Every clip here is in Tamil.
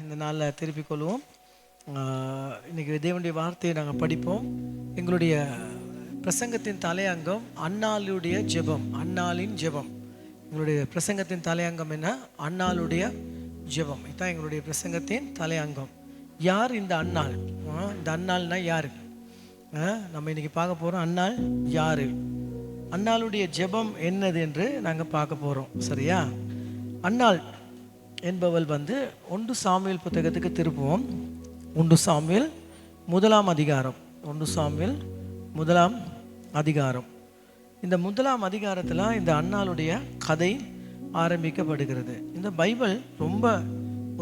இந்த நாளில் திருப்பிக் கொள்வோம். இன்றைக்கி தேவனுடைய வார்த்தையை நாங்கள் படிப்போம். எங்களுடைய பிரசங்கத்தின் தலையங்கம் அன்னாளுடைய ஜெபம். அன்னாளின் ஜெபம். எங்களுடைய பிரசங்கத்தின் தலையங்கம் என்ன? அன்னாளுடைய ஜெபம். இதுதான் எங்களுடைய பிரசங்கத்தின் தலையங்கம். யார் இந்த அன்னாள்? இந்த அன்னாள்னா யார்? நம்ம இன்றைக்கி பார்க்க போகிறோம். அன்னாள் யார்? அன்னாளுடைய ஜெபம் என்னது என்று நாங்கள் பார்க்க போகிறோம். சரியா? அன்னாள் என்பவள் 1 சாமுவேல் புத்தகத்துக்கு திருப்புவோம். 1 சாமுவேல் 1 அதிகாரம். 1 சாமுவேல் 1 அதிகாரம். இந்த 1 அதிகாரத்தில் இந்த அன்னாளுடைய கதை ஆரம்பிக்கப்படுகிறது. இந்த பைபிள் ரொம்ப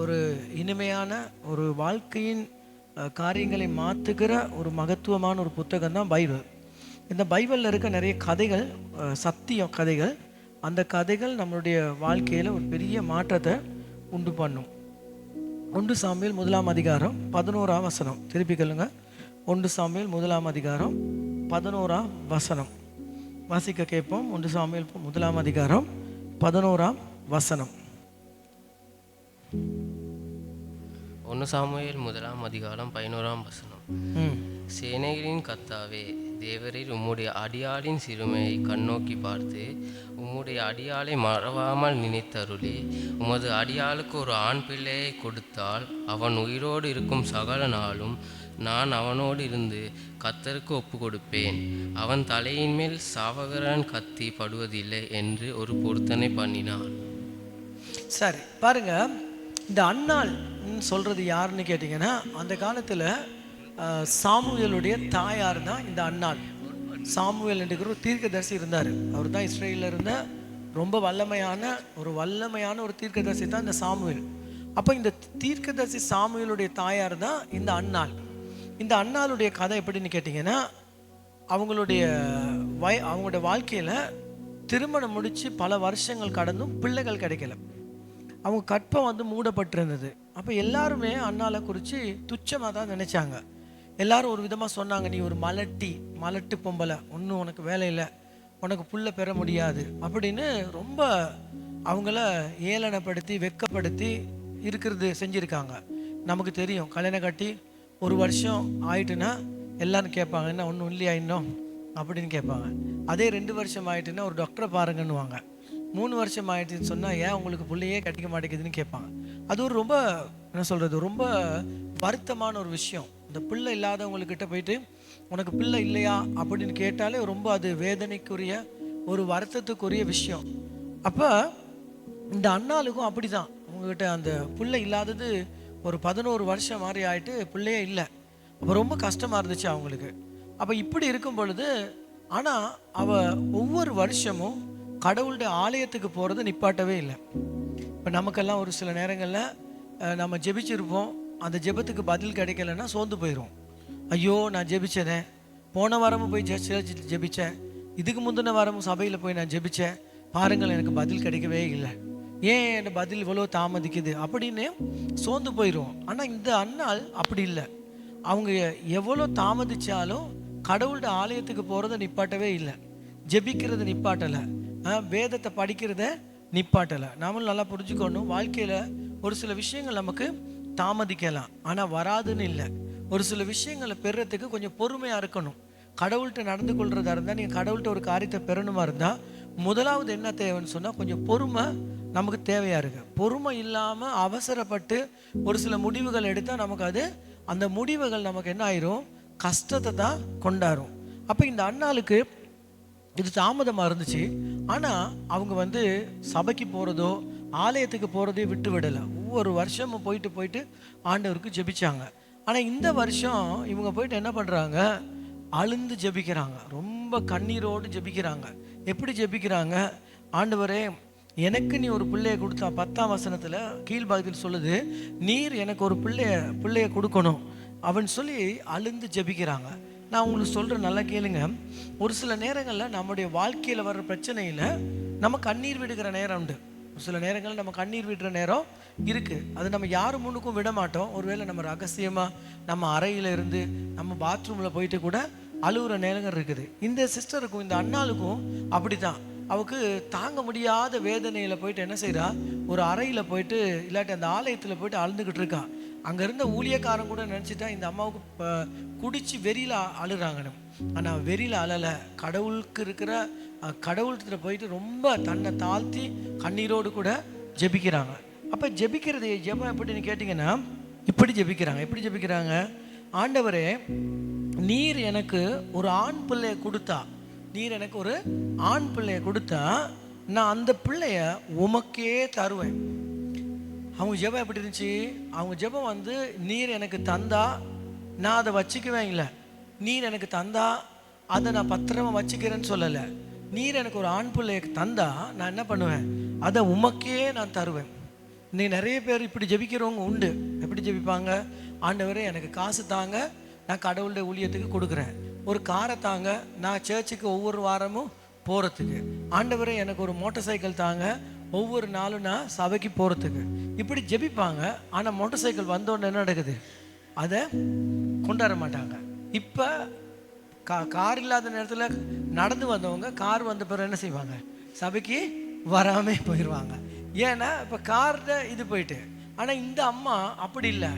ஒரு இனிமையான ஒரு வாழ்க்கையின் காரியங்களை மாற்றுகிற ஒரு மகத்துவமான ஒரு புத்தகம் தான் பைபிள். இந்த பைபிளில் இருக்க நிறைய கதைகள், சத்தியம் கதைகள். அந்த கதைகள் நம்மளுடைய வாழ்க்கையில் ஒரு பெரிய மாற்றத்தை உண்டு பண்ணும். 1 சாமுவேல் 1 அதிகாரம் 11 வசனம். திருப்பிக்கலுங்க. 1 சாமுவேல் 1 அதிகாரம் 11 வசனம் வாசிக்க கேட்போம். 1 சாமுவேல் 1 அதிகாரம் 11 வசனம். 1 சாமுவேல் 1 அதிகாரம் 11 வசனம். சேனைகளின் கர்த்தாவே, தேவரீர் உம்முடைய அடியாளின் சிறுமையை கண்ணோக்கி பார்த்து உம்முடைய அடியாளை மறவாமல் நினைத்தருளி உமது அடியாளுக்கு ஒரு ஆண் பிள்ளையை கொடுத்தால் அவன் உயிரோடு இருக்கும் சகல நாளும் நான் அவனோடு இருந்து கர்த்தருக்கு ஒப்பு கொடுப்பேன். அவன் தலையின் மேல் சாவகரன் கத்தி படுவதில்லை என்று ஒரு பொருத்தனை பண்ணினார். சரி, பாருங்க. இந்த அன்னாள் சொல்றது யாருன்னு கேட்டிங்கன்னா, அந்த காலத்தில் சாமுவேலுடைய தாயார் தான் இந்த அன்னாள். சாமுவேல் என்கிற ஒரு தீர்க்கதரிசி இருந்தார். அவர் தான் இஸ்ரேலில் இருந்த ரொம்ப வல்லமையான ஒரு தீர்க்கதரிசி தான் இந்த சாமுவேல். அப்போ இந்த தீர்க்கதரிசி சாமுவேலுடைய தாயார் தான் இந்த அன்னாள். இந்த அன்னாளுடைய கதை எப்படின்னு கேட்டிங்கன்னா, அவங்களுடைய வாழ்க்கையில் திருமணம் முடித்து பல வருஷங்கள் கடந்தும் பிள்ளைகள் கிடைக்கல. அவங்க கற்பம் மூடப்பட்டிருந்தது. அப்போ எல்லாருமே அன்னாளை குறித்து துச்சமாக தான் நினைச்சாங்க. எல்லாரும் ஒரு விதமாக சொன்னாங்க, நீ ஒரு மலட்டு பொம்பளை, ஒன்றும் உனக்கு வேலை இல்லை, உனக்கு புள்ள பெற முடியாது அப்படின்னு ரொம்ப அவங்கள ஏளனப்படுத்தி வெட்கப்படுத்தி இருக்கிறது செஞ்சுருக்காங்க. நமக்கு தெரியும், கல்யாணம் கட்டி 1 வருஷம் ஆயிட்டுன்னா எல்லாரும் கேட்பாங்க, என்ன ஒன்றும் இல்லையா இன்னும் அப்படின்னு கேட்பாங்க. அதே 2 வருஷம் ஆயிட்டுன்னா ஒரு டாக்டரை பாருங்கன்னுவாங்க. 3 வருஷம் ஆயிடுச்சுன்னு சொன்னால் ஏன் உங்களுக்கு பிள்ளையே கிடைக்க மாட்டேங்குதுன்னு கேட்பாங்க. அது ஒரு ரொம்ப ரொம்ப வருத்தமான ஒரு விஷயம். இந்த பிள்ளை இல்லாதவங்கக்கிட்ட போயிட்டு உனக்கு பிள்ளை இல்லையா அப்படின்னு கேட்டாலே ரொம்ப அது வேதனைக்குரிய ஒரு வருத்தத்துக்குரிய விஷயம். அப்போ இந்த அண்ணாளுக்கும் அப்படி தான். அவங்கக்கிட்ட அந்த பிள்ளை இல்லாதது ஒரு 11 வருஷம் மாதிரி ஆகிட்டு பிள்ளையே இல்லை. அப்போ ரொம்ப கஷ்டமாக இருந்துச்சு அவங்களுக்கு. அப்போ இப்படி இருக்கும் பொழுது, ஆனால் அவள் ஒவ்வொரு வருஷமும் கடவுளுடைய ஆலயத்துக்கு போகிறத நிப்பாட்டவே இல்லை. இப்போ நமக்கெல்லாம் ஒரு சில நேரங்களில் நம்ம ஜெபிச்சிருப்போம், அந்த ஜெபத்துக்கு பதில் கிடைக்கலன்னா சோர்ந்து போயிடும். ஐயோ, நான் ஜெபிச்சேனே, போன வாரமும் போய் ஜெபிச்சேன், இதுக்கு முந்தின வாரமும் சபையில் போய் நான் ஜெபிச்சேன், பாருங்கள் எனக்கு பதில் கிடைக்கவே இல்லை, ஏன் என் பதில் இவ்வளோ தாமதிக்குது அப்படின்னு சோர்ந்து போயிடும். ஆனால் இந்த அன்னாள் அப்படி இல்லை. அவங்க எவ்வளோ தாமதித்தாலும் கடவுளுடைய ஆலயத்துக்கு போகிறத நிப்பாட்டவே இல்லை, ஜெபிக்கிறத நிப்பாட்டலை, வேதத்தை படிக்கிறத நிப்பாட்டலை. நாமளும் நல்லா புரிஞ்சுக்கணும், வாழ்க்கையில் ஒரு சில விஷயங்கள் நமக்கு தாமதிக்கலாம், ஆனால் வராதுன்னு இல்லை. ஒரு சில விஷயங்களை பெறுறதுக்கு கொஞ்சம் பொறுமையாக இருக்கணும். கடவுள்கிட்ட நடந்து கொள்றதா இருந்தால், நீங்கள் கடவுள்கிட்ட ஒரு காரியத்தை பெறணுமா இருந்தால், முதலாவது என்ன தேவைன்னு சொன்னால் கொஞ்சம் பொறுமை நமக்கு தேவையாக இருக்குது. பொறுமை இல்லாமல் அவசரப்பட்டு ஒரு சில முடிவுகள் எடுத்தால் நமக்கு அந்த முடிவுகள் நமக்கு என்ன ஆயிரும்? கஷ்டத்தை தான் கொண்டாடும். அப்போ இந்த அண்ணாளுக்கு இது தாமதமாக இருந்துச்சு. ஆனால் அவங்க சபைக்கு போகிறதோ ஆலயத்துக்கு போகிறதே விட்டு விடலை. ஒவ்வொரு வருஷமும் போயிட்டு ஆண்டவருக்கு ஜெபிச்சாங்க. ஆனால் இந்த வருஷம் இவங்க போயிட்டு என்ன பண்ணுறாங்க? அழுந்து ஜெபிக்கிறாங்க, ரொம்ப கண்ணீரோடு ஜெபிக்கிறாங்க. எப்படி ஜெபிக்கிறாங்க? ஆண்டவரே, எனக்கு நீ ஒரு பிள்ளையை கொடுத்தா, 10ஆம் வசனத்தில் கீழ்பாகத்தில் சொல்லுது, நீர் எனக்கு ஒரு பிள்ளைய கொடுக்கணும் அப்படின்னு சொல்லி அழுந்து ஜெபிக்கிறாங்க. நான் உங்களுக்கு சொல்கிறேன், நல்லா கேளுங்க. ஒரு சில நேரங்களில் நம்முடைய வாழ்க்கையில் வர்ற பிரச்சனையில் நம்ம கண்ணீர் விடுகிற நேரம் உண்டு. ஒரு சில நேரங்களில் நம்ம கண்ணீர் விடுற நேரம் இருக்குது. அது நம்ம யார் முன்னுக்கும் விட மாட்டோம். ஒருவேளை நம்ம ரகசியமாக நம்ம அறையில் இருந்து நம்ம பாத்ரூமில் போயிட்டு கூட அழுகுற நேரங்கள் இருக்குது. இந்த சிஸ்டருக்கும் இந்த அண்ணாளுக்கும் அப்படி தான். அவளுக்கு தாங்க முடியாத வேதனையில் போயிட்டு என்ன செய்கிறா, ஒரு அறையில் போயிட்டு இல்லாட்டி அந்த ஆலயத்தில் போயிட்டு அழுந்துக்கிட்டு இருக்கா. அங்கே இருந்த ஊழியக்காரன் கூட நினச்சிட்டா இந்த அம்மாவுக்கு குடிச்சு வெறியில் அழுறாங்கன்னு. ஆனால் வெறியில் அழலை, கடவுளுக்கு இருக்கிற கடவுள்கிட்ட போயிட்டு ரொம்ப தன்னை தாழ்த்தி கண்ணீரோடு கூட ஜெபிக்கிறாங்க. அப்போ ஜெபிக்கிறது ஜெபம் எப்படின்னு கேட்டிங்கன்னா இப்படி ஜெபிக்கிறாங்க. எப்படி ஜெபிக்கிறாங்க? ஆண்டவரே, நீர் எனக்கு ஒரு ஆண் பிள்ளையை கொடுத்தா, நீர் எனக்கு ஒரு ஆண் பிள்ளையை கொடுத்தா நான் அந்த பிள்ளைய உமக்கே தருவேன். அவங்க ஜெபம் எப்படி இருந்துச்சு? அவங்க ஜெபம் வந்து நீர் எனக்கு தந்தா நான் அதை வச்சுக்குவேன், இல்லை நீர் எனக்கு தந்தா அதை நான் பத்திரமா வச்சுக்கிறேன்னு சொல்லலை. நீர் எனக்கு ஒரு ஆண் பிள்ளையை தந்தா நான் என்ன பண்ணுவேன், அதை உமக்கே நான் தருவேன். இன்னைக்கு நிறைய பேர் இப்படி ஜெபிக்கிறவங்க உண்டு. எப்படி ஜெபிப்பாங்க? ஆண்டவரே எனக்கு காசு தாங்க, நான் கடவுளுடைய ஊழியத்துக்கு கொடுக்குறேன். ஒரு காரை தாங்க, நான் சர்ச்சுக்கு ஒவ்வொரு வாரமும் போகிறதுக்கு. ஆண்டவரே எனக்கு ஒரு மோட்டார் சைக்கிள் தாங்க, ஒவ்வொரு நாளும் நான் சபைக்கு போகிறதுக்கு. இப்படி ஜெபிப்பாங்க. ஆனால் மோட்டார் சைக்கிள் வந்தோடனே என்ன நடக்குது? அதை கொண்டாட மாட்டாங்க. இப்போ கார் இல்லாத நேரத்தில் நடந்து வந்தவங்க கார் வந்த பிறகு என்ன செய்வாங்க? சபைக்கு வராமே போயிடுவாங்க. ஏன்னா இப்போ கார்ட இது போயிட்டு. ஆனால் இந்த அம்மா அப்படி இல்லை,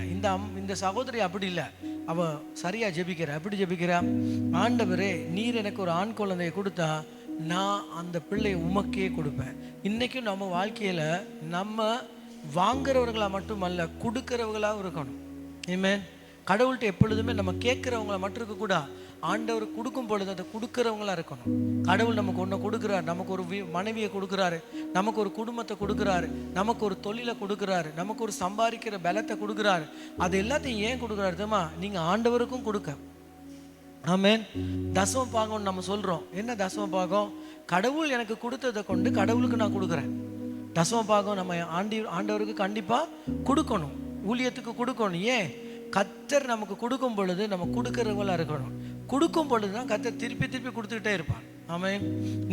இந்த சகோதரி அப்படி இல்லை. அவள் சரியாக ஜெபிக்கிறா. எப்படி ஜெபிக்கிறா? ஆண்டவரே, நீர் எனக்கு ஒரு ஆண் குழந்தையை கொடுத்தா நான் அந்த பிள்ளையை உமக்கே கொடுப்பேன். இன்றைக்கும் நம்ம வாழ்க்கையில் நம்ம வாங்குறவர்களாக மட்டுமல்ல, கொடுக்குறவங்களாக இருக்கணும். ஆமென். கடவுள்கிட்ட எப்பொழுதுமே நம்ம கேட்குறவங்கள மட்டும் இருக்கக்கூடாது, ஆண்டவர் கொடுக்கும் பொழுது அதை கொடுக்குறவங்களா இருக்கணும். கடவுள் நமக்கு ஒன்று கொடுக்குறாரு, நமக்கு ஒரு மனைவியை கொடுக்குறாரு, நமக்கு ஒரு குடும்பத்தை கொடுக்குறாரு, நமக்கு ஒரு தொழிலை கொடுக்குறாரு, நமக்கு ஒரு சம்பாதிக்கிற பலத்தை கொடுக்குறாரு. அது எல்லாத்தையும் ஏன் கொடுக்குறாரு தெரியுமா? நீங்கள் ஆண்டவருக்கும் கொடுக்க. ஆமென். தசம பாகம் நம்ம சொல்கிறோம். என்ன தசம பாகம்? கடவுள் எனக்கு கொடுத்ததை கொண்டு கடவுளுக்கு நான் கொடுக்குறேன். தசம பாகம் நம்ம ஆண்டவருக்கு கண்டிப்பாக கொடுக்கணும், ஊழியத்துக்கு கொடுக்கணும். ஏன்? கர்த்தர் நமக்கு கொடுக்கும் பொழுது நம்ம கொடுக்குறவங்களா இருக்கணும். கொடுக்கும் பொழுது தான் கர்த்தர் திருப்பி திருப்பி கொடுத்துக்கிட்டே இருப்பார். ஆமென்.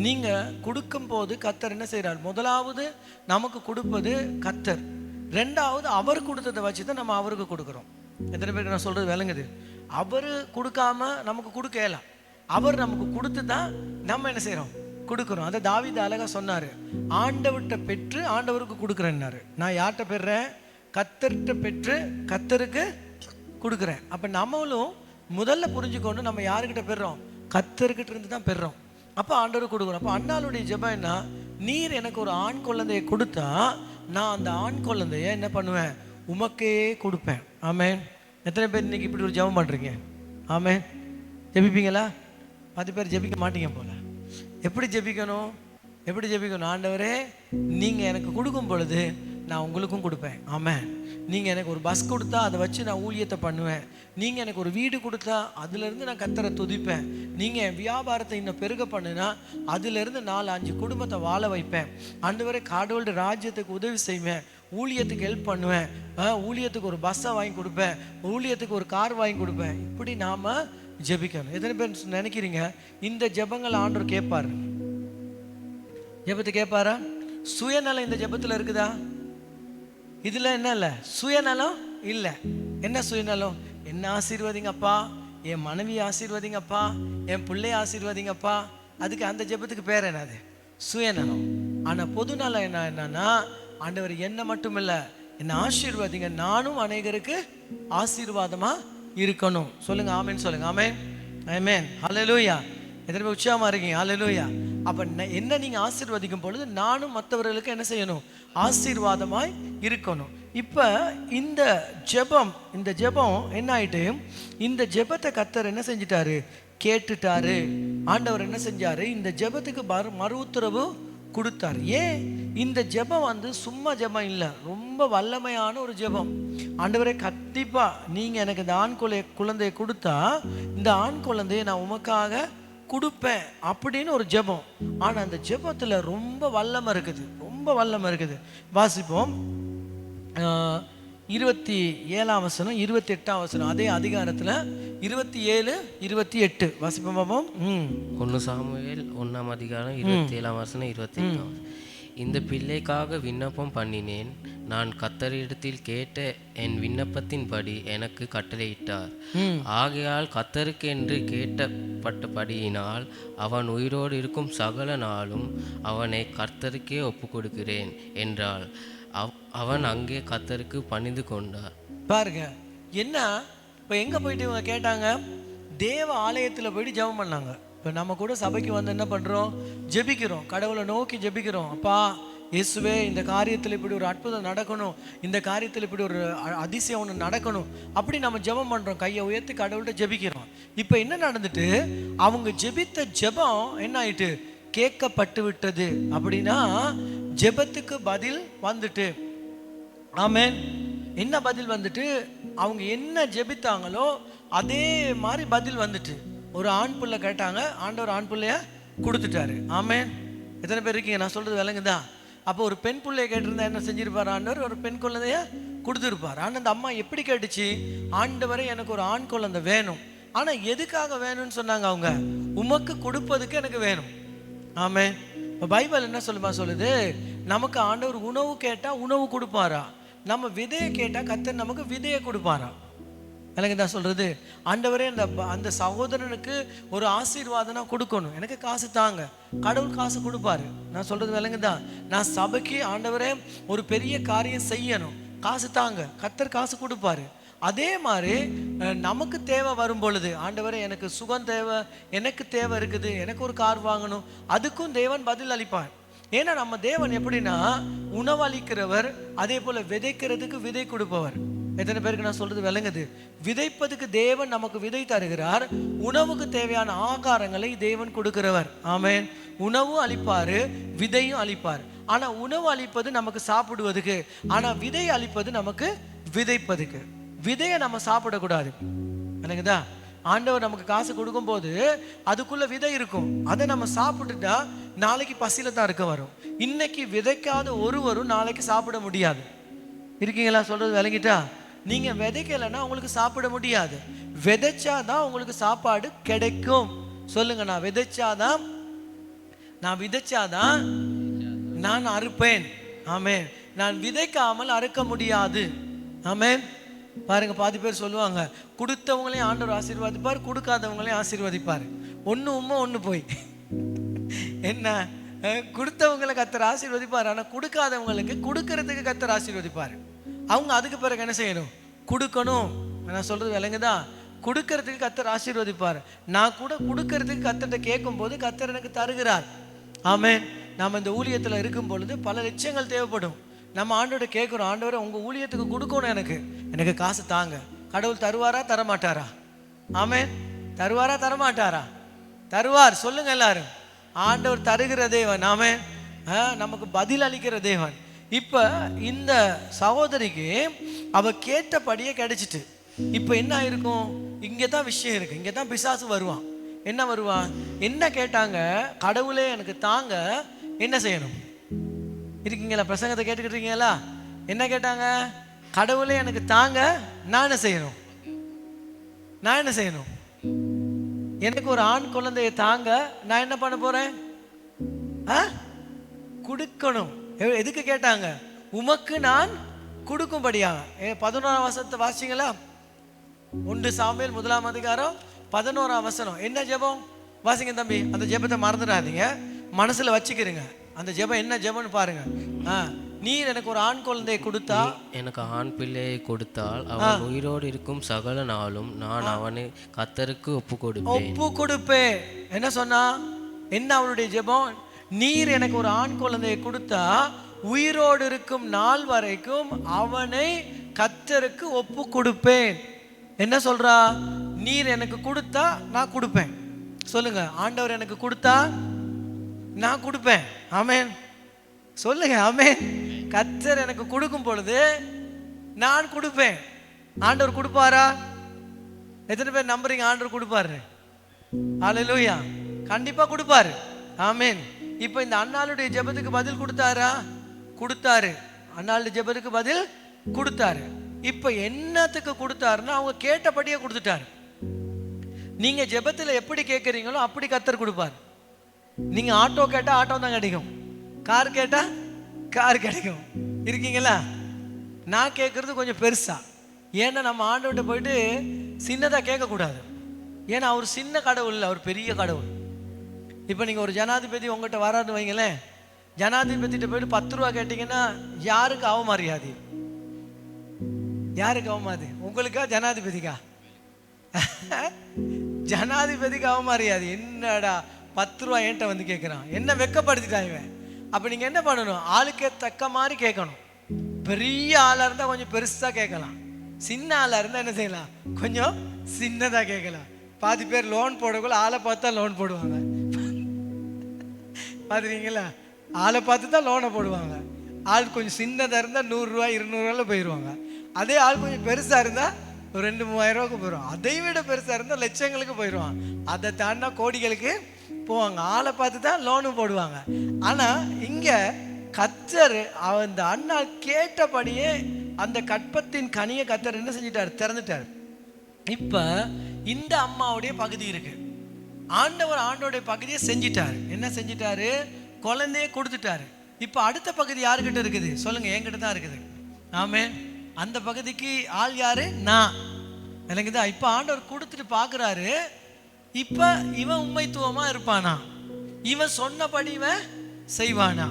நீங்கள் கொடுக்கும் போது கர்த்தர் என்ன செய்கிறார்? முதலாவது நமக்கு கொடுப்பது கர்த்தர், ரெண்டாவது அவர் கொடுத்ததை வச்சு தான் நம்ம அவருக்கு கொடுக்குறோம். எத்தனை பேருக்கு நான் சொல்கிறது விளங்குது? அவர் கொடுக்காம நமக்கு கொடுக்கலாம், அவர் நமக்கு கொடுத்து தான் நம்ம என்ன செய்கிறோம்? கொடுக்குறோம். அதை தாவீது அழகாக சொன்னார், ஆண்டவர்கிட்ட பெற்று ஆண்டவருக்கு கொடுக்குறேன்னாரு. நான் யார்கிட்ட பெறுறேன்? கர்த்தர்கிட்ட பெற்று கர்த்தருக்கு கொடுக்குறேன். அப்போ நம்மளும் முதல்ல புரிஞ்சுக்கொண்டு நம்ம யாருக்கிட்ட பெறுறோம்? கர்த்தர்கிட்ட இருந்து தான் பெறுறோம். அப்போ ஆண்டவருக்கு கொடுக்குறோம். அப்போ அண்ணாளுடைய ஜெபம் என்ன? நீர் எனக்கு ஒரு ஆண் குழந்தையை கொடுத்தா நான் அந்த ஆண் குழந்தைய என்ன பண்ணுவேன்? உமக்கே கொடுப்பேன். ஆமென். எத்தனை பேர் இன்னைக்கு இப்படி ஒரு ஜெபம் பண்ணுறீங்க? ஆமென். ஜெபிப்பீங்களா? 10 பேர் ஜெபிக்க மாட்டீங்க போல. எப்படி ஜெபிக்கணும்? எப்படி ஜெபிக்கணும்? ஆண்டவரே, நீங்கள் எனக்கு கொடுக்கும் பொழுது நான் உங்களுக்கும் கொடுப்பேன். ஆமென். நீங்கள் எனக்கு ஒரு பஸ் கொடுத்தா அதை வச்சு நான் ஊழியத்தை பண்ணுவேன். நீங்கள் எனக்கு ஒரு வீடு கொடுத்தா அதுலேருந்து நான் கர்த்தரை துதிப்பேன். நீங்கள் என் வியாபாரத்தை இன்னும் பெருக பண்ணுனா அதுலேருந்து 4-5 குடும்பத்தை வாழ வைப்பேன். ஆண்டவரே, கடவுளுடைய ராஜ்யத்துக்கு உதவி செய்வேன், ஊழியத்துக்கு ஹெல்ப் பண்ணுவேன், ஊழியத்துக்கு ஒரு பஸ்ஸை வாங்கி கொடுப்பேன், ஊழியத்துக்கு ஒரு கார் வாங்கி கொடுப்பேன். இப்படி நாம் ஜெபிக்கணும். எத்தனை பேர் நினைக்கிறீங்க இந்த ஜெபங்கள் ஆண்டவர் கேட்பார்? ஜெபத்தை கேட்பாரா? சுயநலம் இந்த ஜெபத்தில் இருக்குதா? இதில் என்ன இல்லை? சுயநலம் இல்லை. என்ன சுயநலம்? என்ன ஆசீர்வதிங்கப்பா, என் மனைவி ஆசீர்வதிங்கப்பா, என் பிள்ளைய ஆசீர்வதிங்கப்பா. அதுக்கு அந்த ஜெபத்துக்கு பேர் என்னது? சுயநலம். ஆனால் பொதுநலம் என்னன்னா, ஆண்டவர் என்ன மட்டும் இல்லை, என்னை ஆசீர்வதிங்க, நானும் அநேகருக்கு ஆசீர்வாதமாக இருக்கணும். சொல்லுங்க ஆமேன். சொல்லுங்க ஆமேன். ஆமேன். ஹல்லேலூயா. எத்தனை பேர் உற்சாகமாக இருக்கீங்க? ஹல்லேலூயா. அப்போ என்ன நீங்கள் ஆசீர்வதிக்கும் பொழுது நானும் மற்றவர்களுக்கு என்ன செய்யணும்? ஆசீர்வாதமாய் இருக்கணும். இப்போ இந்த ஜெபம் என்ன ஆயிட்டு? இந்த ஜெபத்தை கர்த்தர் என்ன செஞ்சிட்டாரு? கேட்டுட்டாரு. ஆண்டவர் என்ன செஞ்சாரு? இந்த ஜெபத்துக்கு மறு உத்தரவு கொடுத்தார். ஏன்? இந்த ஜெபம் வந்து சும்மா ஜெபம் இல்லை, ரொம்ப வல்லமையான ஒரு ஜெபம். ஆண்டவரே, கண்டிப்பாக நீங்கள் எனக்கு இந்த ஆண் குழந்தையை கொடுத்தா இந்த ஆண் குழந்தையை நான் உமக்காக கொடுப்பேன் அப்படின்னு ஒரு ஜெபம். ஆனால் அந்த ஜெபத்தில் ரொம்ப வல்லமை இருக்குது, ரொம்ப வல்லமை இருக்குது. வாசிப்போம். 27ஆம் வசனம் 28ஆம் வசனம் அதே அதிகாரத்தில் 27-28 வாசிப்போம் பாப்போம். 1 சாமுவேல் 1ஆம் அதிகாரம் 27ஆம் வசனம் 28ஆம். இந்த பிள்ளைக்காக விண்ணப்பம் பண்ணினேன். நான் கர்த்தரிடத்தில் கேட்ட என் விண்ணப்பத்தின்படி எனக்கு கட்டளையிட்டார். ஆகையால் கர்த்தருக்கென்று கேட்டப்பட்டபடியினால் அவன் உயிரோடு இருக்கும் சகல நாளும் அவனை கர்த்தருக்கே ஒப்பு கொடுக்கிறேன் என்றாள். அவன் அங்கே கர்த்தருக்கு பணிந்து கொண்டார். பாருங்க என்ன, இப்போ எங்கே போயிட்டு இவங்க கேட்டாங்க? தேவ ஆலயத்தில் போயிட்டு ஜெபம் பண்ணாங்க. இப்போ நம்ம கூட சபைக்கு வந்து என்ன பண்ணுறோம்? ஜெபிக்கிறோம், கடவுளை நோக்கி ஜெபிக்கிறோம். அப்பா இயேசுவே, இந்த காரியத்தில் இப்படி ஒரு அற்புதம் நடக்கணும், இந்த காரியத்தில் இப்படி ஒரு அதிசயம் ஒன்று நடக்கணும், அப்படி நம்ம ஜெபம் பண்ணுறோம், கையை உயர்த்தி கடவுள்கிட்ட ஜெபிக்கிறோம். இப்போ என்ன நடந்துட்டு, அவங்க ஜெபித்த ஜெபம் என்ன ஆயிட்டு? கேட்கப்பட்டு விட்டது. அப்படின்னா ஜெபத்துக்கு பதில் வந்துட்டு. ஆமென். என்ன பதில் வந்துட்டு? அவங்க என்ன ஜெபித்தாங்களோ அதே மாதிரி பதில் வந்துட்டு. ஒரு ஆண் பிள்ளை கேட்டாங்க, ஆண்டவர் ஆண் பிள்ளைய கொடுத்துட்டாரு. ஆமென். எத்தனை பேர் இருக்கீங்க? நான் சொல்றது விளங்குதா? அப்போ ஒரு பெண் பிள்ளைய கேட்டிருந்தா என்ன செஞ்சிருப்பார் ஆண்டவர்? ஒரு பெண் குழந்தைய கொடுத்துருப்பார். ஆனால் அந்த அம்மா எப்படி கேட்டுச்சு? ஆண்டவரே, எனக்கு ஒரு ஆண் குழந்தை வேணும். ஆனால் எதுக்காக வேணும்னு சொன்னாங்க அவங்க? உமக்கு கொடுப்பதுக்கு எனக்கு வேணும். ஆமென். இப்போ பைபிள் என்ன சொல்லுது? நமக்கு ஆண்டவர் உணவு கேட்டால் உணவு கொடுப்பாரா? நம்ம விதையை கேட்டால் கர்த்தர் நமக்கு விதையை கொடுப்பாரா? எனக்கு தான் சொல்றது, ஆண்டவரே அந்த சகோதரனுக்கு ஒரு ஆசீர்வாதனா கொடுக்கணும், எனக்கு காசு தாங்க. கடவுள் காசு கொடுப்பாரு. நான் சொல்றது விளங்குதான். நான் சபைக்கு ஆண்டவரே ஒரு பெரிய காரியம் செய்யணும், காசு தாங்க, கர்த்தர் காசு கொடுப்பாரு. அதே மாதிரி நமக்கு தேவை வரும் பொழுது, ஆண்டவரே எனக்கு சுகம் தேவை, எனக்கு தேவை இருக்குது, எனக்கு ஒரு கார் வாங்கணும், அதுக்கும் தேவன் பதில் அளிப்பார். ஏன்னா நம்ம தேவன் எப்படின்னா உணவளிக்கிறவர், அதே போல விதைக்கிறதுக்கு விதை கொடுப்பவர். எத்தனை பேருக்கு நான் சொல்றது விளங்குது? விதைப்பதுக்கு தேவன் நமக்கு விதை தருகிறார், உணவுக்கு தேவையான ஆகாரங்களை தேவன் கொடுக்கிறவர். ஆமென். உணவும் அளிப்பாரு, விதையும் அளிப்பார். ஆனா உணவு அளிப்பது நமக்கு சாப்பிடுவதுக்கு, ஆனா விதை அளிப்பது நமக்கு விதைப்பதுக்கு. விதையை நம்ம சாப்பிடக்கூடாது. எனக்குதா? ஆண்டவர் நமக்கு காசு கொடுக்கும் போது அதுக்குள்ள விதை இருக்கும், அதை நம்ம சாப்பிட்டுட்டா நாளைக்கு பசியில தான் இருக்க வரும். இன்னைக்கு விதைக்காத ஒருவரும் நாளைக்கு சாப்பிட முடியாது. இருக்கீங்களா? சொல்றது விளங்கிட்டா? நீங்க விதைக்கலைன்னா உங்களுக்கு சாப்பிட முடியாது. விதைச்சாதான் உங்களுக்கு சாப்பாடு கிடைக்கும். சொல்லுங்க, நான் விதைச்சாதான் நான் அறுப்பேன். ஆமென். நான் விதைக்காமல் அறுக்க முடியாது. ஆமென். பாருங்க, பாதி பேர் சொல்லுவாங்க, கொடுத்தவங்களையும் ஆண்டவர் ஆசீர்வதிப்பார், கொடுக்காதவங்களையும் ஆசீர்வதிப்பார். ஒன்று உண்மை ஒன்று போய். என்ன? கொடுத்தவங்களை கர்த்தர் ஆசீர்வதிப்பார், ஆனால் கொடுக்காதவங்களுக்கு கொடுக்கறதுக்கு கர்த்தர் ஆசீர்வதிப்பார். அவங்க அதுக்கு பிறகு என்ன செய்யணும்? கொடுக்கணும். நான் சொல்றது விளங்குதா? கொடுக்கறதுக்கு கர்த்தர் ஆசீர்வதிப்பார். நான் கூட கொடுக்கறதுக்கு கர்த்தர்கிட்ட கேட்கும் போது கர்த்தர் எனக்கு தருகிறார். ஆமென். நாம் இந்த ஊழியத்தில் இருக்கும் பொழுது பல லட்சங்கள் தேவைப்படும். நம்ம ஆண்டவரை கேட்குறோம், ஆண்டவரை உங்கள் ஊழியத்துக்கு கொடுக்கணும், எனக்கு காசு தாங்க. கடவுள் தருவாரா தரமாட்டாரா? ஆமென். தருவாரா தரமாட்டாரா? தருவார். சொல்லுங்க எல்லாரும். ஆண்டவர் தருகிற தேவன். ஆமென். நமக்கு பதில் அளிக்கிற தேவன். இப்போ இந்த சகோதரிக்கு அவ கேட்டபடியே கிடைச்சிட்டு. இப்போ என்ன ஆயிருக்கும்? இங்கே தான் விஷயம் இருக்கு, இங்கே தான் பிசாசு வருவான். என்ன வருவான்? என்ன கேட்டாங்க? கடவுளே எனக்கு தாங்க, என்ன செய்யணும்? இருக்கீங்களா? பிரசங்கத்தை கேட்டுக்கிட்டு இருக்கீங்களா? என்ன கேட்டாங்க? கடவுளே எனக்கு தாங்க, நான் என்ன செய்யணும்? எனக்கு ஒரு ஆண் குழந்தைய தாங்க, நான் என்ன பண்ண போறேன்? கொடுக்கணும். எதுக்கு கேட்டாங்க? உமக்கு நான் கொடுக்கும்படியாக. 11ஆம் வசனத்தை வாசிங்களா? 1 சாமுவேல் 1ஆம் அதிகாரம் 11ஆம் வசனம். என்ன ஜெபம்? வாசிங்க தம்பி. அந்த ஜெபத்தை மறந்துடாதீங்க, மனசுல வச்சுக்கிறீங்க. அந்த ஜெபம் என்ன ஜெபம்னு பாருங்க. நீர் எனக்கு ஒரு ஆண் குழந்தையை கொடுத்தா, எனக்கு ஆண் பிள்ளையை கொடுத்தால் அவன் உயிரோடு இருக்கும் சகல நாளும் நான் அவனை கர்த்தருக்கு ஒப்பு கொடுப்பேன். என்ன சொன்னா? என்ன அவளுடைய ஜெபம்? நீர் எனக்கு ஒரு ஆண் குழந்தையை கொடுத்தா உயிரோடு இருக்கும் நாள் வரைக்கும் அவனை கர்த்தருக்கு ஒப்பு கொடுப்பேன். என்ன சொல்றா? நீர் எனக்கு கொடுத்தா நான் கொடுப்பேன். சொல்லுங்க, ஆண்டவர் எனக்கு கொடுத்தா நான் கொடுப்பேன். ஆமென். சொல்லுங்க, ஆமென். கர்த்தர் எனக்கு கொடுக்கும் பொழுது நான் கொடுப்பேன். ஆண்டவர் கொடுப்பாரா? எத்தனை பேர் நம்புறீங்க ஆண்டவர் கொடுப்பாரு? ஹல்லேலூயா. கண்டிப்பா கொடுப்பாரு. ஆமென். இப்போ இந்த அன்னாளுடைய ஜெபத்துக்கு பதில் கொடுத்தாரு. அன்னாளுடைய ஜெபத்துக்கு பதில் கொடுத்தாரு. இப்போ என்னத்துக்கு கொடுத்தாருன்னா, அவங்க கேட்டபடியே கொடுத்துட்டாரு. நீங்க ஜெபத்துல எப்படி கேட்குறீங்களோ அப்படி கர்த்தர் கொடுப்பார். நீங்க ஆட்டோ கேட்டா ஆட்டோ தான் கிடைக்கும், கார் கேட்டா கார் கிடைக்கும். இருக்கீங்களா? நான் கேட்குறது கொஞ்சம் பெருசா. ஏன்னா நம்ம ஆண்டவர்கிட்ட போயிட்டு சின்னதாக கேட்கக்கூடாது. ஏன்னா அவர் சின்ன கடவுள் இல்லை, அவர் பெரிய கடவுள். இப்போ நீங்கள் ஒரு ஜனாதிபதி உங்கள்கிட்ட வராதுன்னு வைங்களேன், ஜனாதிபதிகிட்ட போயிட்டு 10 ரூபா கேட்டிங்கன்னா யாருக்கு அவமரியாதை? யாருக்கு அவமரியாதை? உங்களுக்கா ஜனாதிபதிக்கா? ஜனாதிபதிக்கு அவமரியாதை. என்னடா 10 ரூபா என்கிட்ட வந்து கேட்குறான், என்ன வெக்கப்படுத்திட்டாங்க. அப்போ நீங்கள் என்ன பண்ணணும்? ஆளுக்கே தக்க மாதிரி கேட்கணும். பெரிய ஆளாக இருந்தால் கொஞ்சம் பெருசாக கேட்கலாம், சின்ன ஆளாக இருந்தால் என்ன செய்யலாம்? கொஞ்சம் சின்னதாக கேட்கலாம். பாதி பேர் லோன் போடக்குள்ள ஆளை பார்த்து தான் லோன் போடுவாங்க. பார்த்துருக்கீங்களா? ஆளை பார்த்து தான் லோனை போடுவாங்க. ஆள் கொஞ்சம் சின்னதாக இருந்தால் 100 ரூபா 200 ரூபாயில் போயிடுவாங்க. அதே ஆள் கொஞ்சம் பெருசாக இருந்தால் ஒரு 2-3000 ரூபாய்க்கு போயிடுவான். அதை விட பெருசாக இருந்தால் லட்சங்களுக்கு போயிடுவான். அதை தாண்டினா கோடிகளுக்கு போவாங்க. ஆளை பார்த்து தான் லோனும் போடுவாங்க. ஆனால் இங்கே கர்த்தர் அந்த அண்ணா கேட்டபடியே அந்த கற்பத்தின் கனியை கர்த்தர் என்ன செஞ்சிட்டார்? திறந்துட்டார். இப்போ இந்த அம்மாவுடைய பகுதி இருக்கு. ஆண்டவர் ஆண்டோடைய பகுதியை செஞ்சிட்டாரு. என்ன செஞ்சிட்டாரு? குழந்தைய கொடுத்துட்டாரு. இப்போ அடுத்த பகுதி யாருக்கிட்ட இருக்குது சொல்லுங்க? என்கிட்ட தான் இருக்குது. ஆமே. அந்த பகுதிக்கு ஆள் யாரு? நான். எனக்கு தான். இப்போ ஆண்டவர் கொடுத்துட்டு பார்க்குறாரு, இப்போ இவன் உண்மைத்துவமா இருப்பானா? இவன் சொன்னபடி இவன் செய்வானா?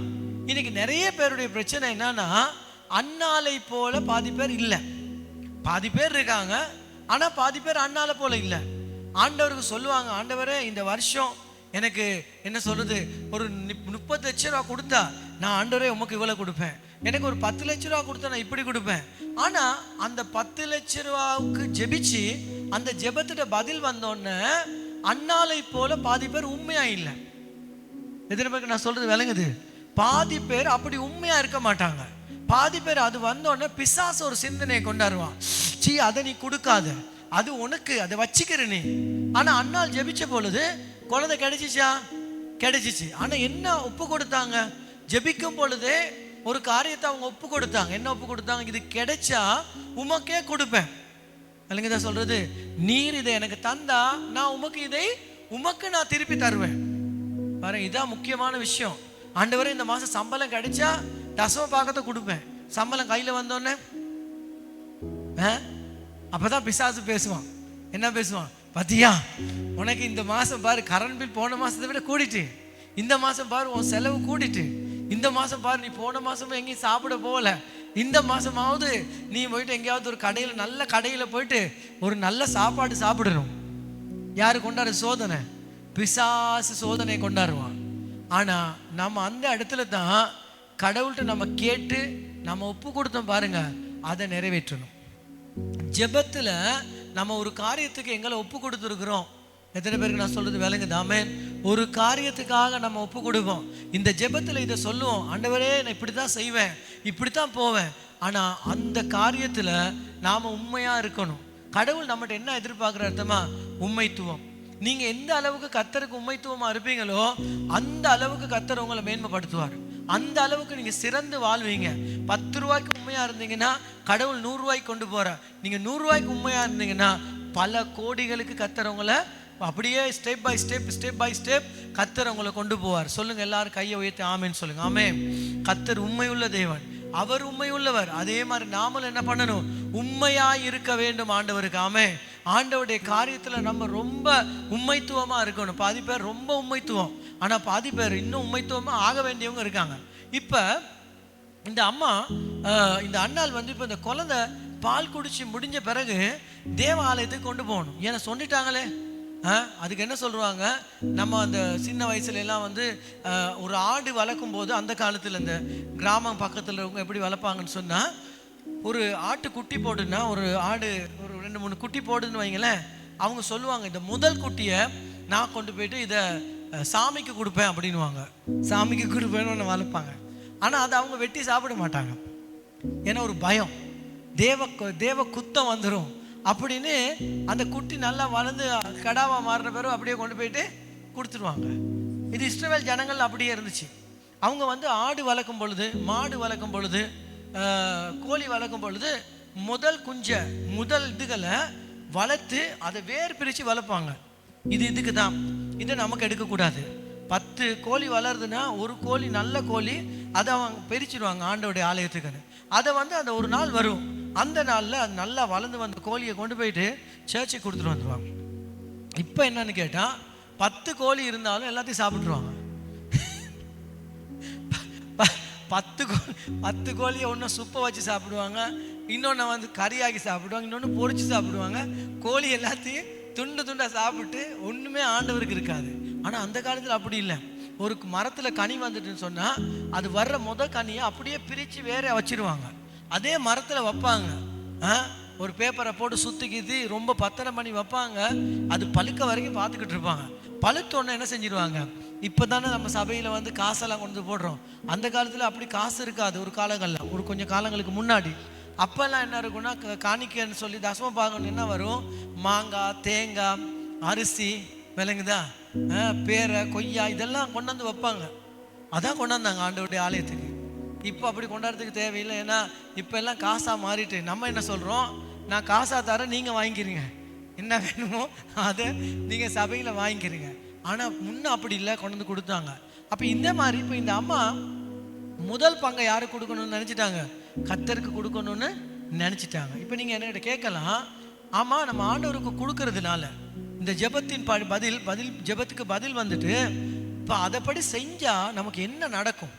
இன்னைக்கு நிறைய பேருடைய பிரச்சனை என்னன்னா, அண்ணாலை போல பாதி பேர் இல்லை. பாதி பேர் இருக்காங்க, ஆனா பாதி பேர் அண்ணாலை போல இல்லை. ஆண்டவருக்கு சொல்லுவாங்க, ஆண்டவரே இந்த வருஷம் எனக்கு என்ன சொல்றது, ஒரு 30 லட்சம் ரூபா கொடுத்தா நான் ஆண்டவரே உமக்கு இவ்வளவு கொடுப்பேன். எனக்கு ஒரு 10 லட்சம் ரூபா கொடுத்தா நான் இப்படி கொடுப்பேன். ஆனா அந்த 10 லட்சம் ரூபாவுக்கு ஜெபிச்சு அந்த ஜெபத்திட்ட பதில் வந்தோடனே அண்ணாலை போல பாதி பேர் உண்மையா இல்லை. எத்தனை பேருக்கு நான் சொல்றது விளங்குது? பாதி பேர் அப்படி உண்மையா இருக்க மாட்டாங்க. பாதி பேர் அது வந்தோடனே பிசாசு ஒரு சிந்தனையை கொண்டாடுவான். சீ, அதை நீ கொடுக்காத, அது உனக்கு, அதை வச்சுக்கிற நீ. ஆனா அண்ணால் ஜெபிச்ச பொழுது குழந்தை கிடைச்சிச்சா? கிடைச்சிச்சு. ஆனா என்ன ஒப்பு கொடுத்தாங்க? ஜெபிக்கும் பொழுதே ஒரு காரியத்தை அவங்க ஒப்பு கொடுத்தாங்க. என்ன ஒப்பு கொடுத்தாங்க? இது கிடைச்சா உமக்கே கொடுப்பேன். அல்லங்க தான் சொல்றது, நீர் இதை எனக்கு தந்தா நான் உமக்கு நான் திருப்பி தருவேன். பாருங்க, இதான் முக்கியமான விஷயம். ஆண்டவரே இந்த மாசம் சம்பளம் கிடைச்சா தசம பாகத்தை கொடுப்பேன். சம்பளம் கையில வந்தோடனே அப்பதான் பிசாசு பேசுவான். என்ன பேசுவான்? பத்தியா, உனக்கு இந்த மாசம் பாரு கரண்ட் பில் போன மாசத்தை விட கூடிட்டு, இந்த மாசம் பாரு உன் செலவு கூடிட்டு, இந்த மாசம் பாரு நீ போன மாசமும் எங்கேயும் சாப்பிட போகல, இந்த மாசமாவது நீ போயிட்டு எங்கேயாவது ஒரு கடையில், நல்ல கடையில் போயிட்டு ஒரு நல்ல சாப்பாடு சாப்பிடணும். யாரு கொண்டாடு? சோதனை. பிசாசு சோதனை கொண்டாடுவான். ஆனா நம்ம அந்த இடத்துல தான் கடவுள்கிட்ட நம்ம கேட்டு நம்ம ஒப்பு கொடுத்தோம் பாருங்க, அதை நிறைவேற்றணும். ஜெபத்துல நம்ம ஒரு காரியத்துக்கு எங்களை ஒப்பு கொடுத்துருக்குறோம். எத்தனை பேருக்கு நான் சொல்றது விளங்குது? ஆமென். ஒரு காரியத்துக்காக நம்ம ஒப்பு கொடுப்போம். இந்த ஜெபத்துல இதை சொல்லுவோம், ஆண்டவரே நான் இப்படித்தான் செய்வேன், இப்படித்தான் போவேன். ஆனா அந்த காரியத்துல நாம உண்மையா இருக்கணும். கடவுள் நம்மகிட்ட என்ன எதிர்பார்க்குற அர்த்தமா? உண்மைத்துவம். நீங்க எந்த அளவுக்கு கர்த்தருக்கு உண்மைத்துவமா இருப்பீங்களோ அந்த அளவுக்கு கர்த்தர் உங்களை மேன்மைப்படுத்துவார். அந்த அளவுக்கு நீங்க சிறந்து வாழ்வீங்க. 10 ரூபாய்க்கு உண்மையா இருந்தீங்கன்னா கடவுள் 100 ரூபாய்க்கு கொண்டு போற. நீங்க 100 ரூபாய்க்கு உண்மையா இருந்தீங்கன்னா பல கோடிகளுக்கு கர்த்தர் உங்களை அப்படியே ஸ்டெப் பை ஸ்டெப் கர்த்தர் உங்களை கொண்டு போவார். சொல்லுங்க, எல்லாரும் கையை உயர்த்தி ஆமேன்னு சொல்லுங்க. ஆமென். கர்த்தர் உண்மையுள்ள தேவன், அவர் உண்மையுள்ளவர். அதே மாதிரி நாமளும் என்ன பண்ணணும்? உண்மையா இருக்க வேண்டும் ஆண்டவருக்கு. ஆமென். ஆண்டவருடைய காரியத்துல நம்ம ரொம்ப உண்மைத்துவமா இருக்கணும். பாதி பேர் ரொம்ப உண்மைத்துவம், ஆனா பாதி பேர் இன்னும் உண்மைத்துவமா ஆக வேண்டியவங்க இருக்காங்க. இப்ப இந்த அம்மா, இந்த அண்ணாள் வந்து இப்ப இந்த குழந்தை பால் குடிச்சு முடிஞ்ச பிறகு தேவ ஆலயத்துக்கு கொண்டு போகணும். ஏன்னா சொல்லிட்டாங்களே. அதுக்கு என்ன சொல்லுவாங்க? நம்ம அந்த சின்ன வயசுல எல்லாம் வந்து ஒரு ஆடு வளர்க்கும் போது, அந்த காலத்துல இந்த கிராமம் பக்கத்துல இருக்கவங்க எப்படி வளர்ப்பாங்கன்னு சொன்னா, ஒரு ஆட்டு குட்டி போடுன்னா, ஒரு ஆடு ஒரு 2-3 குட்டி போடுன்னு வைங்களேன், அவங்க சொல்லுவாங்க, இந்த முதல் குட்டியை நான் கொண்டு போயிட்டு இதை சாமிக்கு கொடுப்பேன் அப்படின்வாங்க. சாமிக்கு கொடுப்பேன்னு வளர்ப்பாங்க. ஆனா அதை அவங்க வெட்டி சாப்பிட மாட்டாங்க. ஏன்னா ஒரு பயம், தேவ குத்தம் வந்துடும் அப்படின்னு. அந்த குட்டி நல்லா வளர்ந்து கடாவா மாறின பிறகு அப்படியே கொண்டு போயிட்டு கொடுத்துருவாங்க. இது இஸ்ரவேல் ஜனங்கள் அப்படியே இருந்துச்சு. அவங்க வந்து ஆடு வளர்க்கும் பொழுது, மாடு வளர்க்கும் பொழுது, கோழி வளர்க்கும் பொழுது முதல் இதுகளை வளர்த்து அதை வேர் பிரித்து வளர்ப்பாங்க. இதுக்கு தான். இதை நமக்கு எடுக்கக்கூடாது. 10 கோழி வளருதுன்னா ஒரு கோழி நல்ல கோழி அதை அவங்க பிரிச்சுடுவாங்க ஆண்டவருடைய ஆலயத்துக்குன்னு. அதை வந்து அந்த ஒரு நாள் வரும், அந்த நாளில் அது நல்லா வளர்ந்து வந்த கோழியை கொண்டு போயிட்டு சர்ச்சுக்கு கொடுத்துட்டு வந்துடுவாங்க. இப்போ என்னன்னு கேட்டால் 10 கோழி இருந்தாலும் எல்லாத்தையும் சாப்பிட்ருவாங்க. 10 கோழியை ஒன்று சுப்பை வச்சு சாப்பிடுவாங்க, இன்னொன்று வந்து கறியாக்கி சாப்பிடுவாங்க, இன்னொன்று பொரிச்சு சாப்பிடுவாங்க. கோழி எல்லாத்தையும் துண்டு துண்டாக சாப்பிட்டு ஒன்றுமே ஆண்டவருக்கு இருக்காது. ஆனால் அந்த காலத்தில் அப்படி இல்லை. ஒரு மரத்தில் கனி வந்துட்டுன்னு சொன்னால் அது வர்ற கனியை அப்படியே பிரித்து வேற வச்சிருவாங்க, அதே மரத்தில் வைப்பாங்க. ஒரு பேப்பரை போட்டு சுற்றிக்கிது ரொம்ப பத்திரம் பண்ணி வைப்பாங்க. அது பழுக்க வரைக்கும் பார்த்துக்கிட்டு இருப்பாங்க. பழுத்தோன்னே என்ன செஞ்சிருவாங்க, இப்போ தானே நம்ம சபையில் வந்து காசெல்லாம் கொண்டு போடுறோம். அந்த காலத்தில் அப்படி காசு இருக்காது. ஒரு காலங்களில், ஒரு கொஞ்சம் காலங்களுக்கு முன்னாடி அப்போல்லாம் என்ன இருக்குன்னா, காணிக்கைன்னு சொல்லி தசம பாகம் என்ன வரும், மாங்காய், தேங்காய், அரிசி, விளங்குதா, பேரை, கொய்யா, இதெல்லாம் கொண்டாந்து வைப்பாங்க. அதான் கொண்டாந்தாங்க ஆண்டவருடைய ஆலயத்துக்கு. இப்போ அப்படி கொண்டாடுறதுக்கு தேவையில்லை. ஏன்னா இப்போ எல்லாம் காசாக மாறிட்டு நம்ம என்ன சொல்கிறோம், நான் காசாக தரேன், நீங்கள் வாங்கிக்கிறீங்க, என்ன வேணுமோ அதை நீங்கள் சபையில் வாங்கிக்கிறீங்க. ஆனால் முன்ன அப்படி இல்லை, கொண்டு வந்து கொடுத்தாங்க. அப்போ இந்த மாதிரி இப்போ இந்த அம்மா முதல் பங்கை யாருக்கு கொடுக்கணும்னு நினச்சிட்டாங்க, கர்த்தருக்கு கொடுக்கணும்னு நினச்சிட்டாங்க. இப்போ நீங்கள் என்கிட்ட கேட்கலாம், ஆமாம் நம்ம ஆண்டவருக்கு கொடுக்கறதுனால இந்த ஜெபத்தின் ஜெபத்துக்கு பதில் வந்துட்டு இப்போ அதைப்படி செஞ்சால் நமக்கு என்ன நடக்கும்,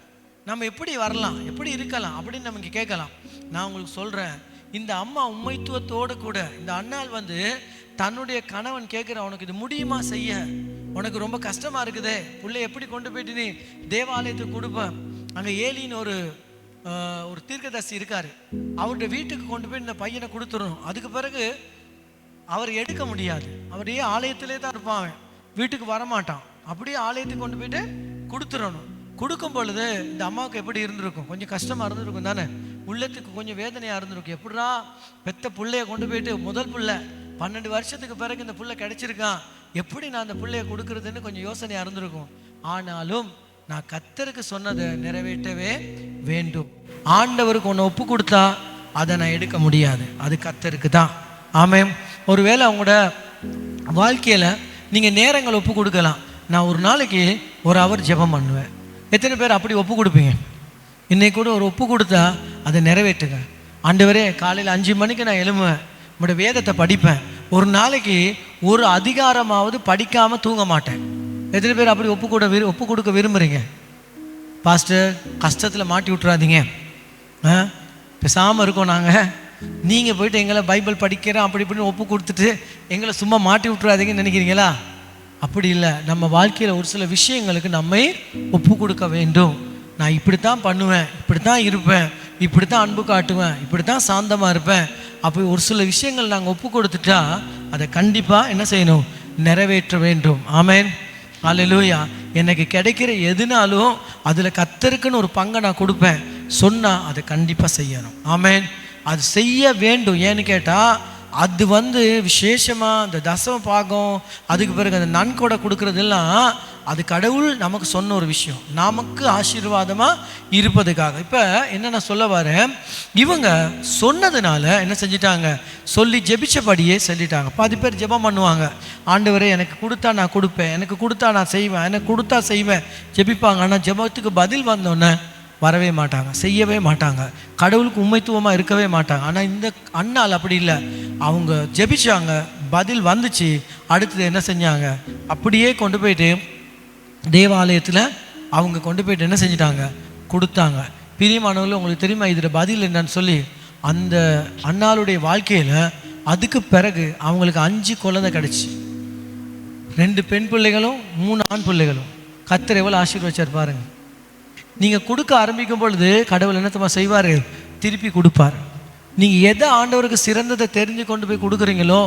நம்ம எப்படி வரலாம், எப்படி இருக்கலாம் அப்படின்னு நமக்கு கேட்கலாம். நான் உங்களுக்கு சொல்கிறேன், இந்த அம்மா உண்மைத்துவத்தோடு கூட இந்த அண்ணாள் வந்து தன்னுடைய கணவன் கேட்குற, உனக்கு இது முடியுமா செய்ய, உனக்கு ரொம்ப கஷ்டமாக இருக்குதே, பிள்ளை எப்படி கொண்டு போயிட்டு நீ தேவாலயத்துக்கு கொடுப்பேன். அங்கே ஏலின்னு ஒரு தீர்க்கதரிசி இருக்கார், அவருடைய வீட்டுக்கு கொண்டு போய் இந்த பையனை கொடுத்துடணும். அதுக்கு பிறகு அவர் எடுக்க முடியாது, அவரையே ஆலயத்திலே தான் இருப்பான், வீட்டுக்கு வரமாட்டான். அப்படியே ஆலயத்துக்கு கொண்டு போயிட்டு கொடுத்துடணும். கொடுக்கும் பொழுது இந்த அம்மாவுக்கு எப்படி இருந்திருக்கும், கொஞ்சம் கஷ்டமாக இருந்திருக்கும் தானே, உள்ளத்துக்கு கொஞ்சம் வேதனையாக இருந்திருக்கும். எப்படா பெத்த பிள்ளைய கொண்டு போயிட்டு, முதல் பிள்ளை 12 வருஷத்துக்கு பிறகு இந்த பிள்ளை கிடைச்சிருக்கான், எப்படி நான் அந்த பிள்ளைய கொடுக்குறதுன்னு கொஞ்சம் யோசனையாக இருந்திருக்கும். ஆனாலும் நான் கர்த்தருக்கு சொன்னதை நிறைவேற்றவே வேண்டும். ஆண்டவருக்கு ஒன்று ஒப்பு கொடுத்தா அதை நான் எடுக்க முடியாது, அது கர்த்தருக்கு தான். ஆமென். ஒருவேளை அவங்களோட வாழ்க்கையில் நீங்கள் நேரங்கள் ஒப்பு கொடுக்கலாம். நான் ஒரு நாளைக்கு 1 hour ஜெபம் பண்ணுவேன். எத்தனை பேர் அப்படி ஒப்பு கொடுப்பீங்க? இன்னைக்கு கூட ஒரு ஒப்பு கொடுத்தா அதை நிறைவேற்றுங்க. ஆண்டவரே, காலையில் 5 மணிக்கு நான் எழும்புவேன், நம்முடைய வேதத்தை படிப்பேன், ஒரு நாளைக்கு ஒரு அதிகாரமாவது படிக்காமல் தூங்க மாட்டேன். எத்தனை பேர் அப்படி ஒப்பு கொடுக்க விரும்புகிறீங்க? பாஸ்டர், கஷ்டத்தில் மாட்டி விட்டுறாதீங்க, பேசாமல் இருக்கோம் நாங்கள், நீங்கள் போயிட்டு எங்களை பைபிள் படிக்கிறேன் அப்படி இப்படின்னு ஒப்பு கொடுத்துட்டு எங்களை சும்மா மாட்டி விட்டுறாதீங்கன்னு நினைக்கிறீங்களா? அப்படி இல்லை. நம்ம வாழ்க்கையில் ஒரு சில விஷயங்களுக்கு நம்மை ஒப்பு கொடுக்க வேண்டும். நான் இப்படி தான் பண்ணுவேன், இப்படி தான் இருப்பேன், இப்படி தான் அன்பு காட்டுவேன், இப்படி தான் சாந்தமாக இருப்பேன். அப்போ ஒரு சில விஷயங்கள் நாங்கள் ஒப்பு கொடுத்துட்டா அதை கண்டிப்பாக என்ன செய்யணும், நிறைவேற்ற வேண்டும். ஆமென். அல்லேலூயா. எனக்கு கிடைக்கிற எதுனாலும் அதில் கர்த்தருக்குன்னு ஒரு பங்கை நான் கொடுப்பேன் சொன்னால் அதை கண்டிப்பாக செய்யணும். ஆமென். அது செய்ய வேண்டும். ஏன்னு கேட்டால் அது வந்து விசேஷமாக அந்த தசம பாகம், அதுக்கு பிறகு அந்த நன்கொடை கொடுக்கறதெல்லாம் அது கடவுள் நமக்கு சொன்ன ஒரு விஷயம், நமக்கு ஆசீர்வாதமாக இருப்பதுக்காக. இப்போ என்ன நான் சொல்ல வரேன், இவங்க சொன்னதுனால என்ன செஞ்சிட்டாங்க, சொல்லி ஜெபிச்சபடியே சொல்லிட்டாங்க. 10 பேர் ஜெபம் பண்ணுவாங்க, ஆண்டவரே எனக்கு கொடுத்தா நான் கொடுப்பேன், எனக்கு கொடுத்தா நான் செய்வேன், எனக்கு கொடுத்தா செய்வேன் ஜெபிப்பாங்க. ஆனால் ஜெபத்துக்கு பதில் வந்தோன்னே வரவே மாட்டாங்க, செய்யவே மாட்டாங்க, கடவுளுக்கு உண்மைத்துவமாக இருக்கவே மாட்டாங்க. ஆனால் இந்த அண்ணாள் அப்படி இல்லை, அவங்க ஜெபிச்சாங்க, பதில் வந்துச்சு, அடுத்தது என்ன செஞ்சாங்க, அப்படியே கொண்டு போயிட்டு தேவாலயத்தில் அவங்க கொண்டு போயிட்டு என்ன செஞ்சிட்டாங்க, கொடுத்தாங்க. பிரியமானவர்கள், உங்களுக்கு தெரியுமா இதில் பதில் என்னன்னு சொல்லி, அந்த அண்ணாளுடைய வாழ்க்கையில் அதுக்கு பிறகு அவங்களுக்கு 5 குழந்தை கிடச்சி, 2 பெண் பிள்ளைகளும் 3 ஆண் பிள்ளைகளும். கர்த்தர் எவ்வளோ ஆசீர்வதிச்சார் பாருங்க. நீங்கள் கொடுக்க ஆரம்பிக்கும் பொழுது கடவுள் என்னத்தமா செய்வார், திருப்பி கொடுப்பார். நீங்கள் எதை ஆண்டவருக்கு சிறந்ததை தெரிஞ்சு கொண்டு போய் கொடுக்குறீங்களோ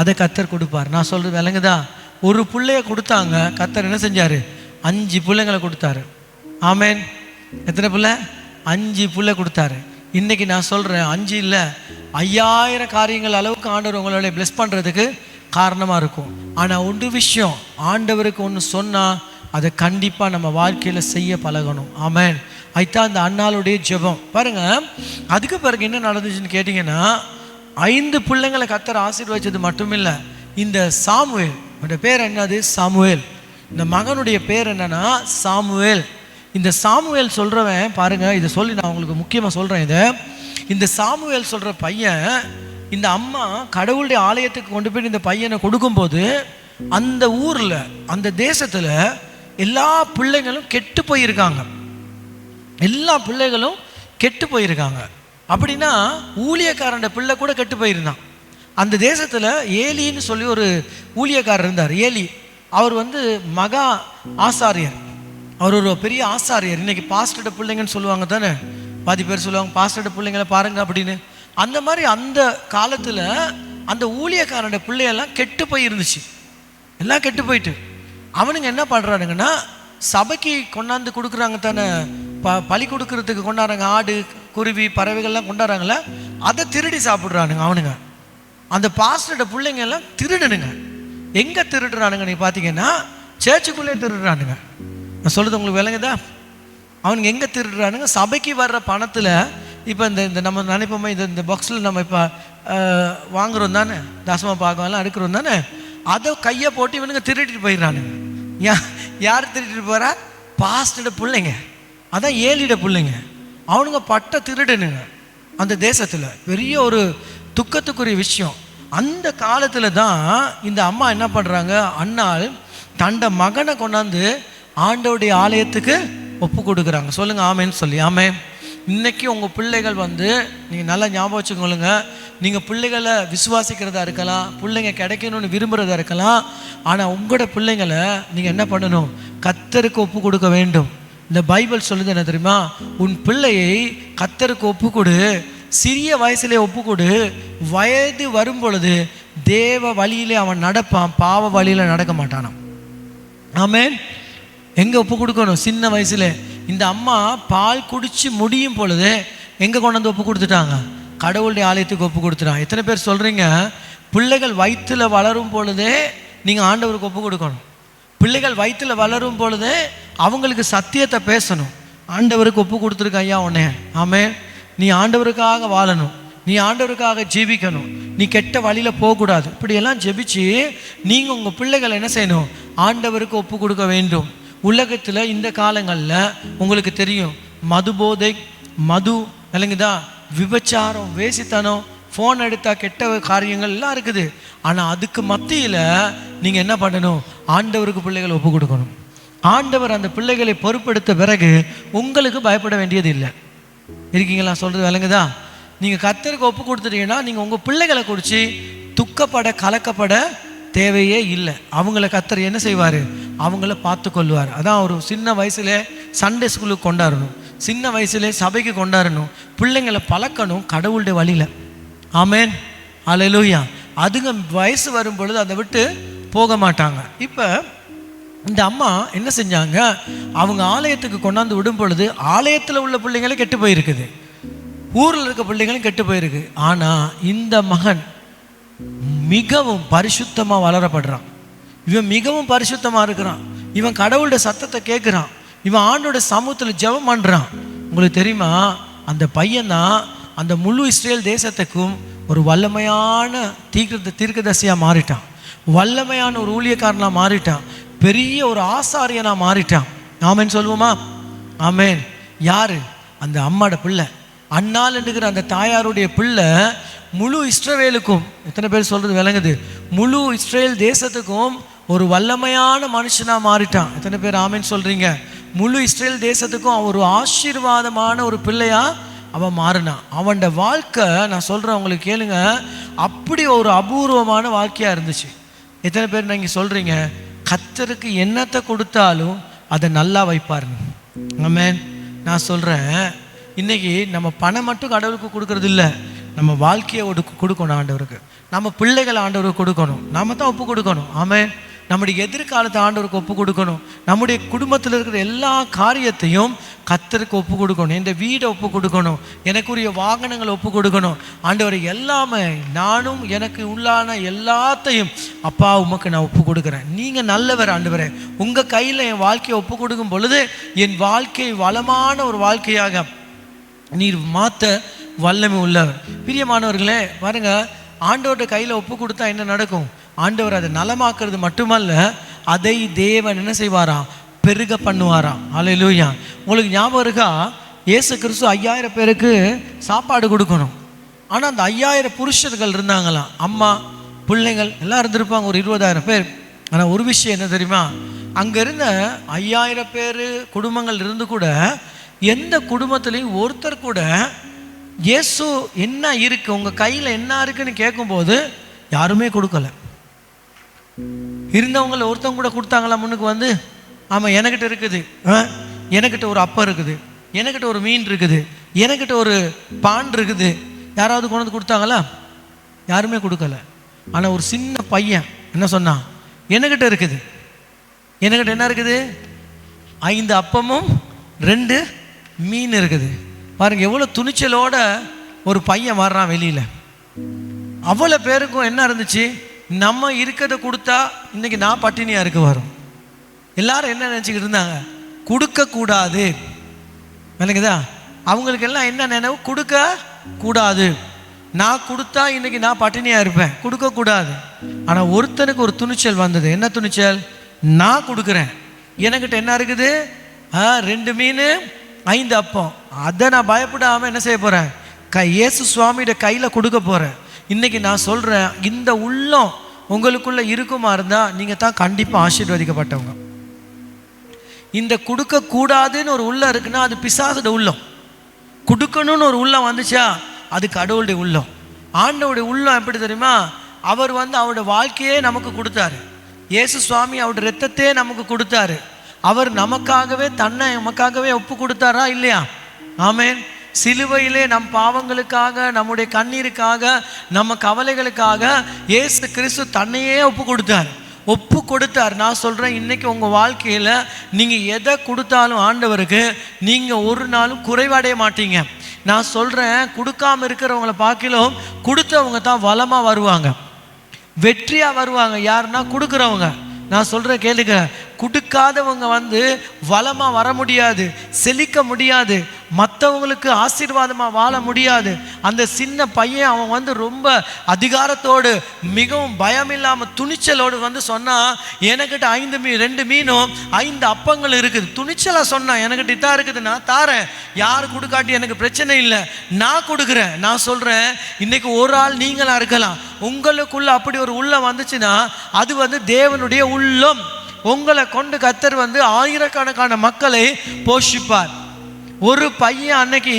அதை கர்த்தர் கொடுப்பார். நான் சொல்கிறது விளங்குதா? ஒரு பிள்ளைய கொடுத்தாங்க, கர்த்தர் என்ன செஞ்சார், 5 பிள்ளைங்களை கொடுத்தாரு. ஆமென். எத்தனை பிள்ளை? 5 பிள்ளை கொடுத்தாரு. இன்றைக்கி நான் சொல்கிறேன், 5 இல்லை 5000 காரியங்கள் அளவுக்கு ஆண்டவர் உங்களுடைய பிளஸ் பண்ணுறதுக்கு காரணமாக இருக்கும். ஆனால் ஒன்று விஷயம், ஆண்டவருக்கு ஒன்று சொன்னால் அதை கண்டிப்பாக நம்ம வாழ்க்கையில் செய்ய பழகணும். ஆமென். அதுதான் இந்த அண்ணாளுடைய ஜெபம் பாருங்க. அதுக்கு பிறகு என்ன நடந்துச்சுன்னு கேட்டிங்கன்னா, 5 பிள்ளைங்களை கர்த்தர் ஆசீர்வதிச்சது மட்டும் இல்லை, இந்த சாமுவேல், அவருடைய பேர் என்னது, சாமுவேல். இந்த மகனுடைய பேர் என்னன்னா சாமுவேல். இந்த சாமுவேல் சொல்கிறவன் பாருங்க, இதை சொல்லி நான் உங்களுக்கு முக்கியமாக சொல்கிறேன். இந்த சாமுவேல் சொல்கிற பையன், இந்த அம்மா கடவுளுடைய ஆலயத்துக்கு கொண்டு போய் இந்த பையனை கொடுக்கும்போது அந்த ஊரில் அந்த தேசத்தில் எல்லா பிள்ளைகளும் கெட்டு போயிருக்காங்க. எல்லா பிள்ளைகளும் கெட்டு போயிருக்காங்க. அப்படின்னா ஊழியக்காரன் பிள்ளை கூட கெட்டு போயிருந்தான். அந்த தேசத்தில் ஏலின்னு சொல்லி ஒரு ஊழியக்காரர் இருந்தார். ஏலி அவர் மகா ஆசாரியர், அவர் ஒரு பெரிய ஆசாரியர். இன்னைக்கு பாஸ்டர்ட பிள்ளைங்கன்னு சொல்லுவாங்க தானே, பாதி பேர் சொல்லுவாங்க பாஸ்டர்ட பிள்ளைங்களை பாருங்க அப்படின்னு. அந்த மாதிரி அந்த காலத்தில் அந்த ஊழியக்காரனுடைய பிள்ளையெல்லாம் கெட்டு போயிருந்துச்சு, எல்லாம் கெட்டு போயிட்டு. அவனுங்க என்ன பண்ணுறானுங்கன்னா, சபைக்கு கொண்டாந்து கொடுக்குறாங்க தானே, பலி கொடுக்கறதுக்கு கொண்டாடுறாங்க, ஆடு குருவி பறவைகள்லாம் கொண்டாடுறாங்களே, அதை திருடி சாப்பிட்றானுங்க அவனுங்க. அந்த பாஸ்டரோட பிள்ளைங்க எல்லாம் திருடனுங்க. எங்கே திருடுறானுங்க நீ பார்த்தீங்கன்னா, சேர்ச்சுக்குள்ளே திருடுறானுங்க. நான் சொல்கிறது உங்களுக்கு விளங்குதா? அவனுங்க எங்கே திருடுறானுங்க, சபைக்கு வர்ற பணத்தில். இப்போ இந்த நம்ம நினைப்போமே, இந்த பாக்ஸில் நம்ம இப்போ வாங்குறோம் தானே, தசம பாகம்லாம் எடுக்கிறோம் தானே, அதை கையை போட்டு இவனுங்க திருடிட்டு போயிடுறானுங்க. யார் திருடிட்டு போகிறா? பாஸ்டரோட பிள்ளைங்க, அதான் ஏலிட பிள்ளைங்க. அவனுங்க பட்ட திருடனுங்க. அந்த தேசத்தில் பெரிய ஒரு துக்கத்துக்குரிய விஷயம். அந்த காலத்தில் தான் இந்த அம்மா என்ன பண்ணுறாங்க, அண்ணாள் தண்ட மகனை கொண்டாந்து ஆண்டவருடைய ஆலயத்துக்கு ஒப்பு கொடுக்குறாங்க. சொல்லுங்கள் ஆமேன்னு சொல்லி. ஆமே. இன்றைக்கி உங்கள் பிள்ளைகள் நீங்கள் நல்லா ஞாபகம் வச்சுக்கொள்ளுங்க, நீங்கள் பிள்ளைகளை விசுவாசிக்கிறதா இருக்கலாம், பிள்ளைங்க கிடைக்கணும்னு விரும்புகிறதா இருக்கலாம். ஆனால் உங்களோட பிள்ளைங்களை நீங்கள் என்ன பண்ணணும், கர்த்தருக்கு ஒப்பு கொடுக்க வேண்டும். இந்த பைபிள் சொல்லுது என்ன தெரியுமா, உன் பிள்ளையை கர்த்தருக்கு ஒப்பு கொடு, சிறிய வயசுலேயே ஒப்பு கொடு, வயது வரும் பொழுது தேவ வழியிலே அவன் நடப்பான், பாவ வழியில் நடக்க மாட்டானான். ஆமேன். எங்கே ஒப்பு கொடுக்கணும்? சின்ன வயசுல. இந்த அம்மா பால் குடிச்சு முடியும் பொழுது எங்கே கொண்டு வந்து ஒப்பு கொடுத்துட்டாங்க? கடவுளுடைய ஆலயத்துக்கு ஒப்பு கொடுத்துட்டாங்க. எத்தனை பேர் சொல்கிறீங்க, பிள்ளைகள் வயிற்றில் வளரும் பொழுதே நீங்கள் ஆண்டவருக்கு ஒப்பு கொடுக்கணும். பிள்ளைகள் வயிற்றில் வளரும் பொழுது அவங்களுக்கு சத்தியத்தை பேசணும். ஆண்டவருக்கு ஒப்பு கொடுத்துருக்க ஐயா உன்னே. ஆமே. நீ ஆண்டவருக்காக வாழணும், நீ ஆண்டவருக்காக ஜீவிக்கணும், நீ கெட்ட வழியில் போகக்கூடாது. இப்படியெல்லாம் ஜெபிச்சு நீங்கள் உங்கள் பிள்ளைகளை என்ன செய்யணும், ஆண்டவருக்கு ஒப்பு கொடுக்க வேண்டும். உலகத்தில் இந்த காலங்களில் உங்களுக்கு தெரியும், மது போதை, மது இல்லைங்குதா, விபச்சாரம், வேசித்தனம், ஃபோன் எடுத்தால் கெட்ட காரியங்கள் எல்லாம் இருக்குது. ஆனால் அதுக்கு மத்தியில் நீங்கள் என்ன பண்ணணும், ஆண்டவருக்கு பிள்ளைகளை ஒப்பு கொடுக்கணும். ஆண்டவர் அந்த பிள்ளைகளை பொறுப்பெடுத்த பிறகு உங்களுக்கு பயப்பட வேண்டியது இல்லை. இருக்கீங்களா? சொல்கிறது விளங்குதா? நீங்கள் கர்த்தருக்கு ஒப்பு கொடுத்துட்டீங்கன்னா நீங்கள் உங்கள் பிள்ளைகளை குறித்து துக்கப்பட கலக்கப்பட தேவையே இல்லை. அவங்கள கர்த்தர் என்ன செய்வார், அவங்கள பார்த்து கொள்வார். அதான் ஒரு சின்ன வயசுல சண்டே ஸ்கூலுக்கு கொண்டாடணும், சின்ன வயசுல சபைக்கு கொண்டாடணும், பிள்ளைங்களை பழக்கணும் கடவுளுடைய வழியில். ஆமேன். அல்லேலூயா. அதுங்க வயசு வரும் பொழுது அதை விட்டு போக மாட்டாங்க. இப்போ இந்த அம்மா என்ன செஞ்சாங்க, அவங்க ஆலயத்துக்கு கொண்டாந்து விடும் பொழுது ஆலயத்தில் உள்ள பிள்ளைங்களும் கெட்டு போயிருக்குது, ஊரில் இருக்க பிள்ளைங்களும் கெட்டு போயிருக்கு. ஆனால் இந்த மகன் மிகவும் பரிசுத்தமாக வளரப்படுறான். இவன் மிகவும் பரிசுத்தமாக இருக்கிறான். இவன் கடவுளுடைய சத்தத்தை கேட்குறான். இவன் ஆண்டோட சமூகத்தில் ஜெபம் பண்ணுறான். உங்களுக்கு தெரியுமா, அந்த பையன்தான் அந்த முழு இஸ்ரேல் தேசத்துக்கும் ஒரு வல்லமையான தீர்க்கதரிசியாக மாறிட்டான், வல்லமையான ஒரு ஊழியக்காரனாக மாறிட்டான், பெரிய ஒரு ஆசாரியனாக மாறிட்டான். ஆமேன் சொல்லுவோமா? ஆமேன். யாரு? அந்த அம்மாட பிள்ளை, அண்ணாள் என்கிற அந்த தாயாருடைய பிள்ளை முழு இஸ்ரவேலுக்கும், எத்தனை பேர் சொல்கிறது விளங்குது, முழு இஸ்ரேல் தேசத்துக்கும் ஒரு வல்லமையான மனுஷனாக மாறிட்டான். எத்தனை பேர் ஆமேன்னு சொல்கிறீங்க? முழு இஸ்ரேல் தேசத்துக்கும் அவன் ஒரு ஆசீர்வாதமான ஒரு பிள்ளையாக அவன் மாறினான். அவனோட வாழ்க்கை நான் சொல்கிறேன் உங்களுக்கு கேளுங்க, அப்படி ஒரு அபூர்வமான வாழ்க்கையாக இருந்துச்சு. எத்தனை பேர் நீங்கள் சொல்கிறீங்க, கர்த்தருக்கு என்னத்தை கொடுத்தாலும் அதை நல்லா வைப்பாருங்க? ஆமென். நான் சொல்கிறேன், இன்றைக்கி நம்ம பணம் மட்டும் கடவுளுக்கு கொடுக்கறது இல்லை, நம்ம வாழ்க்கையை கொடுக்கணும் ஆண்டவருக்கு, நம்ம பிள்ளைகளை ஆண்டவருக்கு கொடுக்கணும், நம்ம தான் ஒப்பு கொடுக்கணும். ஆமென். நம்முடைய எதிர்காலத்தை ஆண்டவருக்கு ஒப்பு கொடுக்கணும், நம்முடைய குடும்பத்தில் இருக்கிற எல்லா காரியத்தையும் கர்த்தருக்கு ஒப்பு கொடுக்கணும், என் வீடை ஒப்பு கொடுக்கணும், எனக்குரிய வாகனங்களை ஒப்பு கொடுக்கணும். ஆண்டவர் எல்லாமே, நானும் எனக்கு உள்ளான எல்லாத்தையும் அப்பா உமக்கு நான் ஒப்பு கொடுக்குறேன், நீங்கள் நல்லவர் ஆண்டவரே, உங்கள் கையில் என் வாழ்க்கையை ஒப்பு கொடுக்கும் பொழுது என் வாழ்க்கை வளமான ஒரு வாழ்க்கையாக நீர் மாற்ற வல்லமை உள்ளவர். பிரியமானவர்களே பாருங்க, ஆண்டவருடைய கையில் ஒப்பு கொடுத்தா என்ன நடக்கும்? ஆண்டவர் அதை நலமாக்குறது மட்டுமல்ல, அதை தேவன் என்ன செய்வாராம், பெருக பண்ணுவாராம். ஹல்லேலூயா. உங்களுக்கு ஞாபகம் இருக்கா, இயேசு கிறிஸ்து 5000 பேருக்கு சாப்பாடு கொடுக்கணும். ஆனால் அந்த 5000 புருஷர்கள் இருந்தாங்களாம், அம்மா பிள்ளைங்கள் எல்லாம் இருந்திருப்பாங்க, ஒரு 20000 பேர். ஆனால் ஒரு விஷயம் என்ன தெரியுமா, அங்கே இருந்த 5000 பேர் குடும்பங்கள் இருந்து கூட எந்த குடும்பத்துலேயும் ஒருத்தர் கூட இயேசு என்ன இருக்கு உங்கள் கையில் என்ன இருக்குன்னு கேட்கும்போது யாருமே கொடுக்கல. இருந்தவங்கள ஒருத்தவங்க கூட கொடுத்தாங்களா முன்னுக்கு வந்து, ஆமாம் எனக்கிட்ட இருக்குது, எனக்கிட்ட ஒரு அப்பம் இருக்குது, எனக்கிட்ட ஒரு மீன் இருக்குது, எனக்கிட்ட ஒரு பான் இருக்குது, யாராவது கொண்டு வந்து கொடுத்தாங்களா? யாருமே கொடுக்கல. ஆனால் ஒரு சின்ன பையன் என்ன சொன்னான், எனக்கிட்ட இருக்குது, எனக்கிட்ட என்ன இருக்குது, 5 அப்பமும் 2 மீன் இருக்குது. பாருங்க எவ்வளோ துணிச்சலோட ஒரு பையன் வர்றான் வெளியில். அவ்வளோ பேருக்கும் என்ன இருந்துச்சு, நம்ம இருக்கிறத கொடுத்தா இன்னைக்கு நான் பட்டினியாக இருக்க வரும். எல்லாரும் என்ன நினச்சிக்கிட்டு இருந்தாங்க, கொடுக்கக்கூடாது. விளங்குதா? அவங்களுக்கு எல்லாம் என்ன நினைவு, கொடுக்க கூடாது, நான் கொடுத்தா இன்னைக்கு நான் பட்டினியாக இருப்பேன், கொடுக்கக்கூடாது. ஆனால் ஒருத்தனுக்கு ஒரு துணிச்சல் வந்தது. என்ன துணிச்சல்? நான் கொடுக்குறேன், எனக்கிட்ட என்ன இருக்குது, 2 மீன் 5 அப்பம், அதை நான் பயப்படாமல் என்ன செய்ய போகிறேன், இயேசு சுவாமியோட கையில் கொடுக்க போகிறேன். இன்றைக்கி நான் சொல்கிறேன், இந்த உள்ளம் உங்களுக்குள்ளே இருக்குமா இருந்தால் நீங்கள் தான் கண்டிப்பாக ஆசீர்வதிக்கப்பட்டவங்க. இந்த கொடுக்கக்கூடாதுன்னு ஒரு உள்ளம் இருக்குன்னா அது பிசாசுட உள்ளம். கொடுக்கணும்னு ஒரு உள்ளம் வந்துச்சா அது கடவுளுடைய உள்ளம். ஆண்டவுடைய உள்ளம் எப்படி தெரியுமா, அவர் வந்து அவருடைய வாழ்க்கையே நமக்கு கொடுத்தாரு. இயேசு சுவாமி அவருடைய ரத்தத்தையே நமக்கு கொடுத்தாரு. அவர் நமக்காகவே தன்னை நமக்காகவே ஒப்பு கொடுத்தாரா இல்லையா? ஆமென். சிலுவையிலே நம் பாவங்களுக்காக, நம்முடைய கண்ணீருக்காக, நம்ம கவலைகளுக்காக இயேசு கிறிஸ்து தன்னையே ஒப்பு கொடுத்தார். நான் சொல்கிறேன், இன்றைக்கி உங்கள் வாழ்க்கையில் நீங்கள் எதை கொடுத்தாலும் ஆண்டவருக்கு நீங்கள் ஒரு நாளும் குறைவடைய மாட்டீங்க. நான் சொல்கிறேன், கொடுக்காமல் இருக்கிறவங்கள பார்க்கலாம் கொடுத்தவங்க தான் வளமாக வருவாங்க, வெற்றியாக வருவாங்க. யாருன்னா கொடுக்குறவங்க. நான் சொல்கிறேன் கேளுங்க, கொடுக்காதவங்க வந்து வளமாக வர முடியாது, செழிக்க முடியாது, மற்றவங்களுக்கு ஆசீர்வாதமாக வாழ முடியாது. அந்த சின்ன பையன் அவன் வந்து ரொம்ப அதிகாரத்தோடு மிகவும் பயம் இல்லாமல் துணிச்சலோடு வந்து சொன்னான், எனக்கிட்ட 2 மீனும் 5 அப்பங்கள் இருக்குது. துணிச்சலாக சொன்னான், எனக்கிட்ட இதான் இருக்குது, நான் தாரேன், யார் கொடுக்காட்டி எனக்கு பிரச்சனை இல்லை, நான் கொடுக்குறேன். நான் சொல்கிறேன், இன்றைக்கி ஒரு ஆள் நீங்களாக இருக்கலாம், உங்களுக்குள்ள அப்படி ஒரு உள்ளம் வந்துச்சுன்னா அது வந்து தேவனுடைய உள்ளம். உங்களை கொண்டு கர்த்தர் வந்து ஆயிரக்கணக்கான மக்களை போஷிப்பார். ஒரு பையன் அன்னைக்கு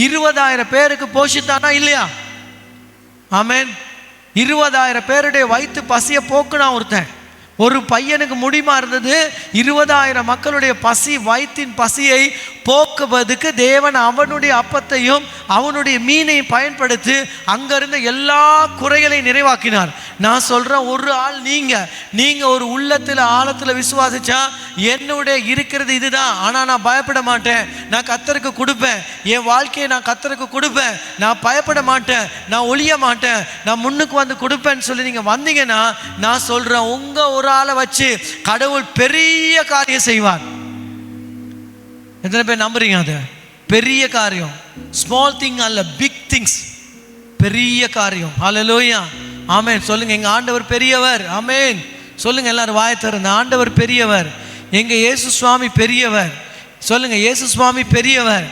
20000 பேருக்கு போஷித்தானா இல்லையா? ஆமென். 20000 பேருடைய வயிற்று பசியை போக்குனா ஒருத்தன். ஒரு பையனுக்கு முடியுமா இருந்தது 20000 மக்களுடைய வயிற்றின் பசியை போக்குவதற்கு தேவன் அவனுடைய அப்பத்தையும் அவனுடைய மீனையும் பயன்படுத்தி அங்கிருந்த எல்லா குறைகளையும் நிறைவாக்கினார். நான் சொல்கிறேன், ஒரு ஆள் நீங்கள் ஒரு உள்ளத்தில் ஆழத்தில் விசுவாசிச்சா என்னுடைய இருக்கிறது இதுதான், ஆனால் நான் பயப்பட மாட்டேன், நான் கர்த்தருக்கு கொடுப்பேன், என் வாழ்க்கையை நான் கர்த்தருக்கு கொடுப்பேன், நான் பயப்பட மாட்டேன், நான் ஒளிய மாட்டேன், நான் முன்னுக்கு வந்து கொடுப்பேன்னு சொல்லி நீங்கள் வந்தீங்கன்னா நான் சொல்கிறேன், உங்கள் ஒரு ஆளை வச்சு கடவுள் பெரிய காரியம் செய்வார். எத்தனை பேர் நம்புறீங்க? அது பெரிய காரியம். ஸ்மால் திங் அல்ல, பிக் திங்ஸ், பெரிய காரியம். ஹல்லேலூயா, ஆமென். சொல்லுங்க, எங்க ஆண்டவர் பெரியவர். ஆமென். சொல்லுங்க எல்லாரும் வாயை திறந்து, ஆண்டவர் பெரியவர், எங்க இயேசு சுவாமி பெரியவர். சொல்லுங்க, இயேசு சுவாமி பெரியவர்,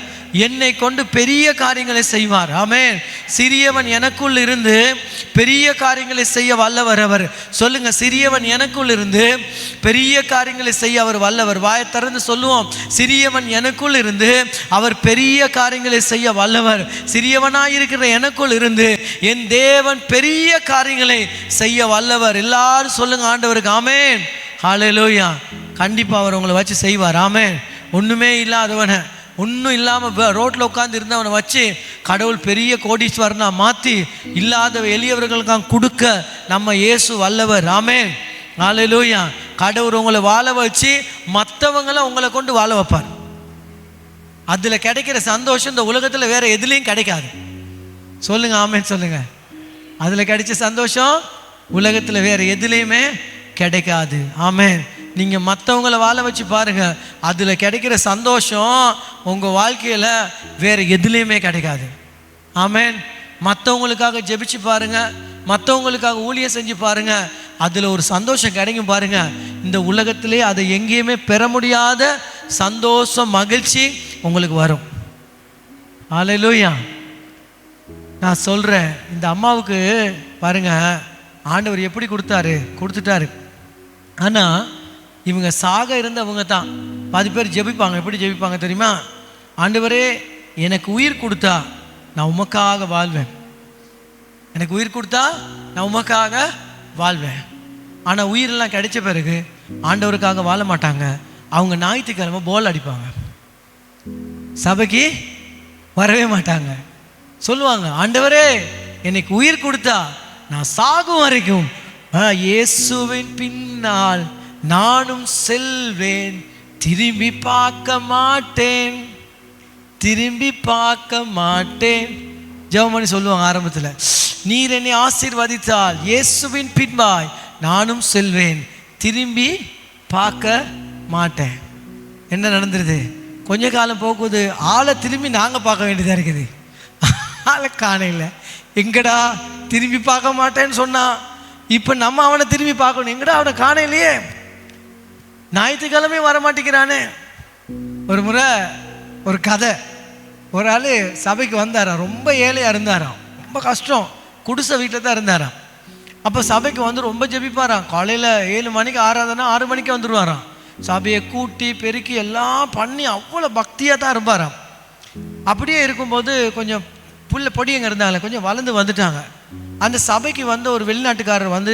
என்னை கொண்டு பெரிய காரியங்களை செய்வார். ஆமென். சிறியவன் எனக்குள் இருந்து பெரிய காரியங்களை செய்ய வல்லவர் அவர். சொல்லுங்க, சிறியவன் எனக்குள் இருந்து பெரிய காரியங்களை செய்ய அவர் வல்லவர். வாயை திறந்து சொல்லுவோம், சிறியவன் எனக்குள் இருந்து அவர் பெரிய காரியங்களை செய்ய வல்லவர். சிறியவனாயிருக்கிற எனக்குள் இருந்து என் தேவன் பெரிய காரியங்களை செய்ய வல்லவர். எல்லாரும் சொல்லுங்க ஆண்டவருக்கு ஆமென். ஹல்லேலூயா. கண்டிப்பாக அவர் உங்களை வச்சு செய்வார். ஆமென். ஒன்றுமே இல்லாதவனை, ஒன்றும் இல்லாமல் ரோட்டில் உட்காந்து இருந்தவனை வச்சு கடவுள் பெரிய கோடீஸ்வரனா மாற்றி இல்லாத எளியவர்களுக்காக கொடுக்க நம்ம இயேசு வல்லவர். ஆமென். ஹல்லேலூயா. கடவுள் உங்களை வாழ வச்சு மற்றவங்களை உங்களை கொண்டு வாழ வைப்பார். அதில் கிடைக்கிற சந்தோஷம் இந்த உலகத்தில் வேற எதுலேயும் கிடைக்காது. சொல்லுங்க ஆமென். சொல்லுங்க, அதில் கிடைச்ச சந்தோஷம் உலகத்தில் வேற எதுலேயுமே கிடைக்காது. ஆமென். நீங்கள் மற்றவங்கள வாழ வச்சு பாருங்கள், அதில் கிடைக்கிற சந்தோஷம் உங்கள் வாழ்க்கையில் வேறு எதுலேயுமே கிடைக்காது. ஆமென். மற்றவங்களுக்காக ஜெபிச்சு பாருங்கள், மற்றவங்களுக்காக ஊழியம் செஞ்சு பாருங்கள், அதில் ஒரு சந்தோஷம் கிடைக்கும் பாருங்க. இந்த உலகத்திலே அதை எங்கேயுமே பெற முடியாத சந்தோஷம், மகிழ்ச்சி உங்களுக்கு வரும். ஹல்லேலூயா. நான் சொல்கிறேன், இந்த அம்மாவுக்கு பாருங்க ஆண்டவர் எப்படி கொடுத்துட்டாரு. ஆனால் இவங்க சாக இருந்தவங்க தான். பாதி பேர் ஜெபிப்பாங்க. எப்படி ஜெபிப்பாங்க தெரியுமா? ஆண்டவரே, எனக்கு உயிர் கொடுத்தா நான் உமக்காக வாழ்வேன், எனக்கு உயிர் கொடுத்தா நான் உமக்காக வாழ்வேன். ஆனால் உயிரெல்லாம் கிடைச்ச பிறகு ஆண்டவருக்காக வாழ மாட்டாங்க. அவங்க ஞாயிற்றுக்கிழமை போல் அடிப்பாங்க, சபைக்கு வரவே மாட்டாங்க. சொல்லுவாங்க, ஆண்டவரே எனக்கு உயிர் கொடுத்தா நான் சாகும் வரைக்கும் இயேசுவின் பின்னால் நானும் செல்வேன், திரும்பி பார்க்க மாட்டேன், திரும்பி பார்க்க மாட்டேன். ஜெபம் பண்ணி சொல்லுவாங்க ஆரம்பத்தில், நீர் என்னை ஆசீர்வதித்தால் இயேசுவின் பின்பாய் நானும் செல்வேன், திரும்பி பார்க்க மாட்டேன். என்ன நடந்துருது? கொஞ்ச காலம் போகுது, ஆளை திரும்பி நாங்கள் பார்க்க வேண்டியதாக இருக்குது. ஆளை காணையில், எங்கடா திரும்பி பார்க்க மாட்டேன்னு சொன்னான், இப்போ நம்ம அவனை திரும்பி பார்க்கணும். எங்கடா அவனை காணையிலையே, ஞாயிற்றுக்கிழமை வர மாட்டேங்கிறானே. ஒரு முறை ஒரு கதை, ஒரு ஆள் சபைக்கு வந்தாராம், ரொம்ப ஏழையாக இருந்தாராம், ரொம்ப கஷ்டம், குடிசை வீட்டில் தான் இருந்தாராம். அப்போ சபைக்கு வந்து ரொம்ப ஜெபிப்பாராம். காலையில் 7 மணிக்கு ஆராதனை, 6 மணிக்கு வந்துடுவாராம். சபையை கூட்டி பெருக்கி எல்லாம் பண்ணி அவ்வளோ பக்தியாக தான் இருப்பாராம். அப்படியே இருக்கும்போது கொஞ்சம் பொடியங்க இருந்தாங்க, கொஞ்சம் வளர்ந்து வந்துட்டாங்க. அந்த சபைக்கு வந்து ஒரு வெளிநாட்டுக்காரர் வந்து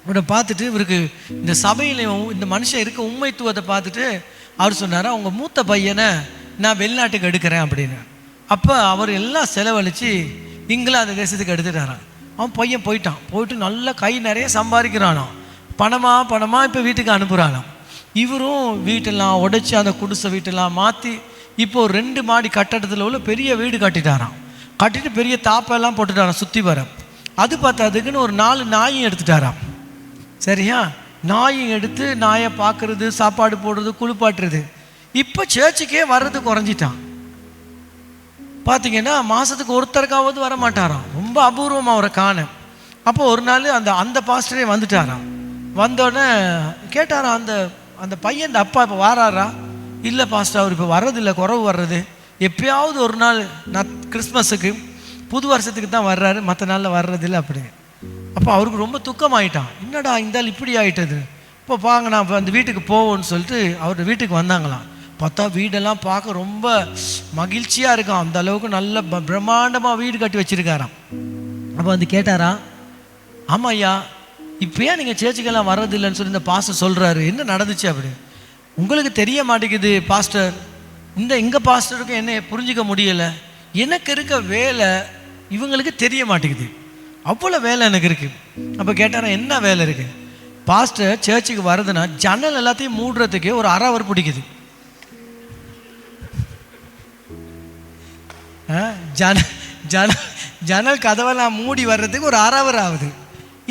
இவரை பார்த்துட்டு, இவருக்கு இந்த சபையில் இந்த மனுஷன் இருக்க உண்மைத்துவத்தை பார்த்துட்டு அவர் சொன்னார், அவங்க மூத்த பையனை நான் வெளிநாட்டுக்கு எடுக்கிறேன் அப்படின்னு. அப்போ அவர் எல்லாம் செலவழித்து இங்கிலாந்து தேசத்துக்கு எடுத்துட்டாரான். அவன் பையன் போயிட்டு நல்லா கை நிறைய சம்பாதிக்கிறானாம், பணமாக இப்போ வீட்டுக்கு அனுப்புகிறானாம். இவரும் வீட்டெல்லாம் உடைச்சி அந்த குடிசை வீட்டெல்லாம் மாற்றி இப்போ 2 மாடி கட்டடத்தில் உள்ள பெரிய வீடு கட்டிட்டாராம். கட்டிட்டு பெரிய தாப்பெல்லாம் போட்டுட்டாராம் சுற்றி வர. அது பார்த்ததுக்குன்னு ஒரு 4 நாயும் எடுத்துட்டாராம். சரியா? நாயும் எடுத்து நாயை பார்க்குறது, சாப்பாடு போடுறது, குளிப்பாட்டுறது. இப்போ சேர்ச்சுக்கே வர்றது குறைஞ்சிட்டான். பார்த்தீங்கன்னா மாதத்துக்கு ஒருத்தருக்காவது வர மாட்டாராம், ரொம்ப அபூர்வமாக அவரை காண. அப்போ ஒரு நாள் அந்த பாஸ்டரே வந்துட்டாராம். வந்தோடனே கேட்டாராம், அந்த பையன் இந்த அப்பா இப்போ வாராரா? இல்லை பாஸ்டர், அவர் இப்போ வர்றதில்லை, குறவு வர்றது, எப்பயாவது ஒரு நாள் நான் கிறிஸ்மஸுக்கு புது வருஷத்துக்கு தான் வர்றாரு, மற்ற நாளில் வர்றதில்லை அப்படி. அப்போ அவருக்கு ரொம்ப துக்கமாயிட்டான், என்னடா இந்த ஆள் இப்படி ஆகிட்டது. இப்போ பாங்க நான் இப்போ அந்த வீட்டுக்கு போவோன்னு சொல்லிட்டு அவர் வீட்டுக்கு வந்தாங்களாம். பார்த்தா வீடெல்லாம் பார்க்க ரொம்ப மகிழ்ச்சியாக இருக்கான், அந்த அளவுக்கு நல்ல பிரம்மாண்டமாக வீடு கட்டி வச்சுருக்காராம். அப்போ வந்து கேட்டாரா, ஆமாம் ஐயா, இப்போ ஏன் நீங்கள் சேர்ச்சுக்கெல்லாம் வர்றதில்லைன்னு சொல்லி இந்த பாஸ்டர் சொல்கிறாரு, என்ன நடந்துச்சு அப்படி? உங்களுக்கு தெரிய மாட்டேங்குது பாஸ்டர், எங்கள் பாஸ்டருக்கு என்ன புரிஞ்சிக்க முடியலை, எனக்கு இருக்க வேலை இவங்களுக்கு தெரிய மாட்டேங்குது, அவ்வளோ வேலை எனக்கு இருக்குது. அப்போ கேட்டாரா, என்ன வேலை இருக்குது? பாஸ்டர் சர்ச்சுக்கு வர்றதுன்னா ஜன்னல் எல்லாத்தையும் மூடுறதுக்கே ஒரு அரை அவர் பிடிக்குது. ஜன்னல் கதவெல்லாம் மூடி வர்றதுக்கு ஒரு அரை அவர் ஆகுது.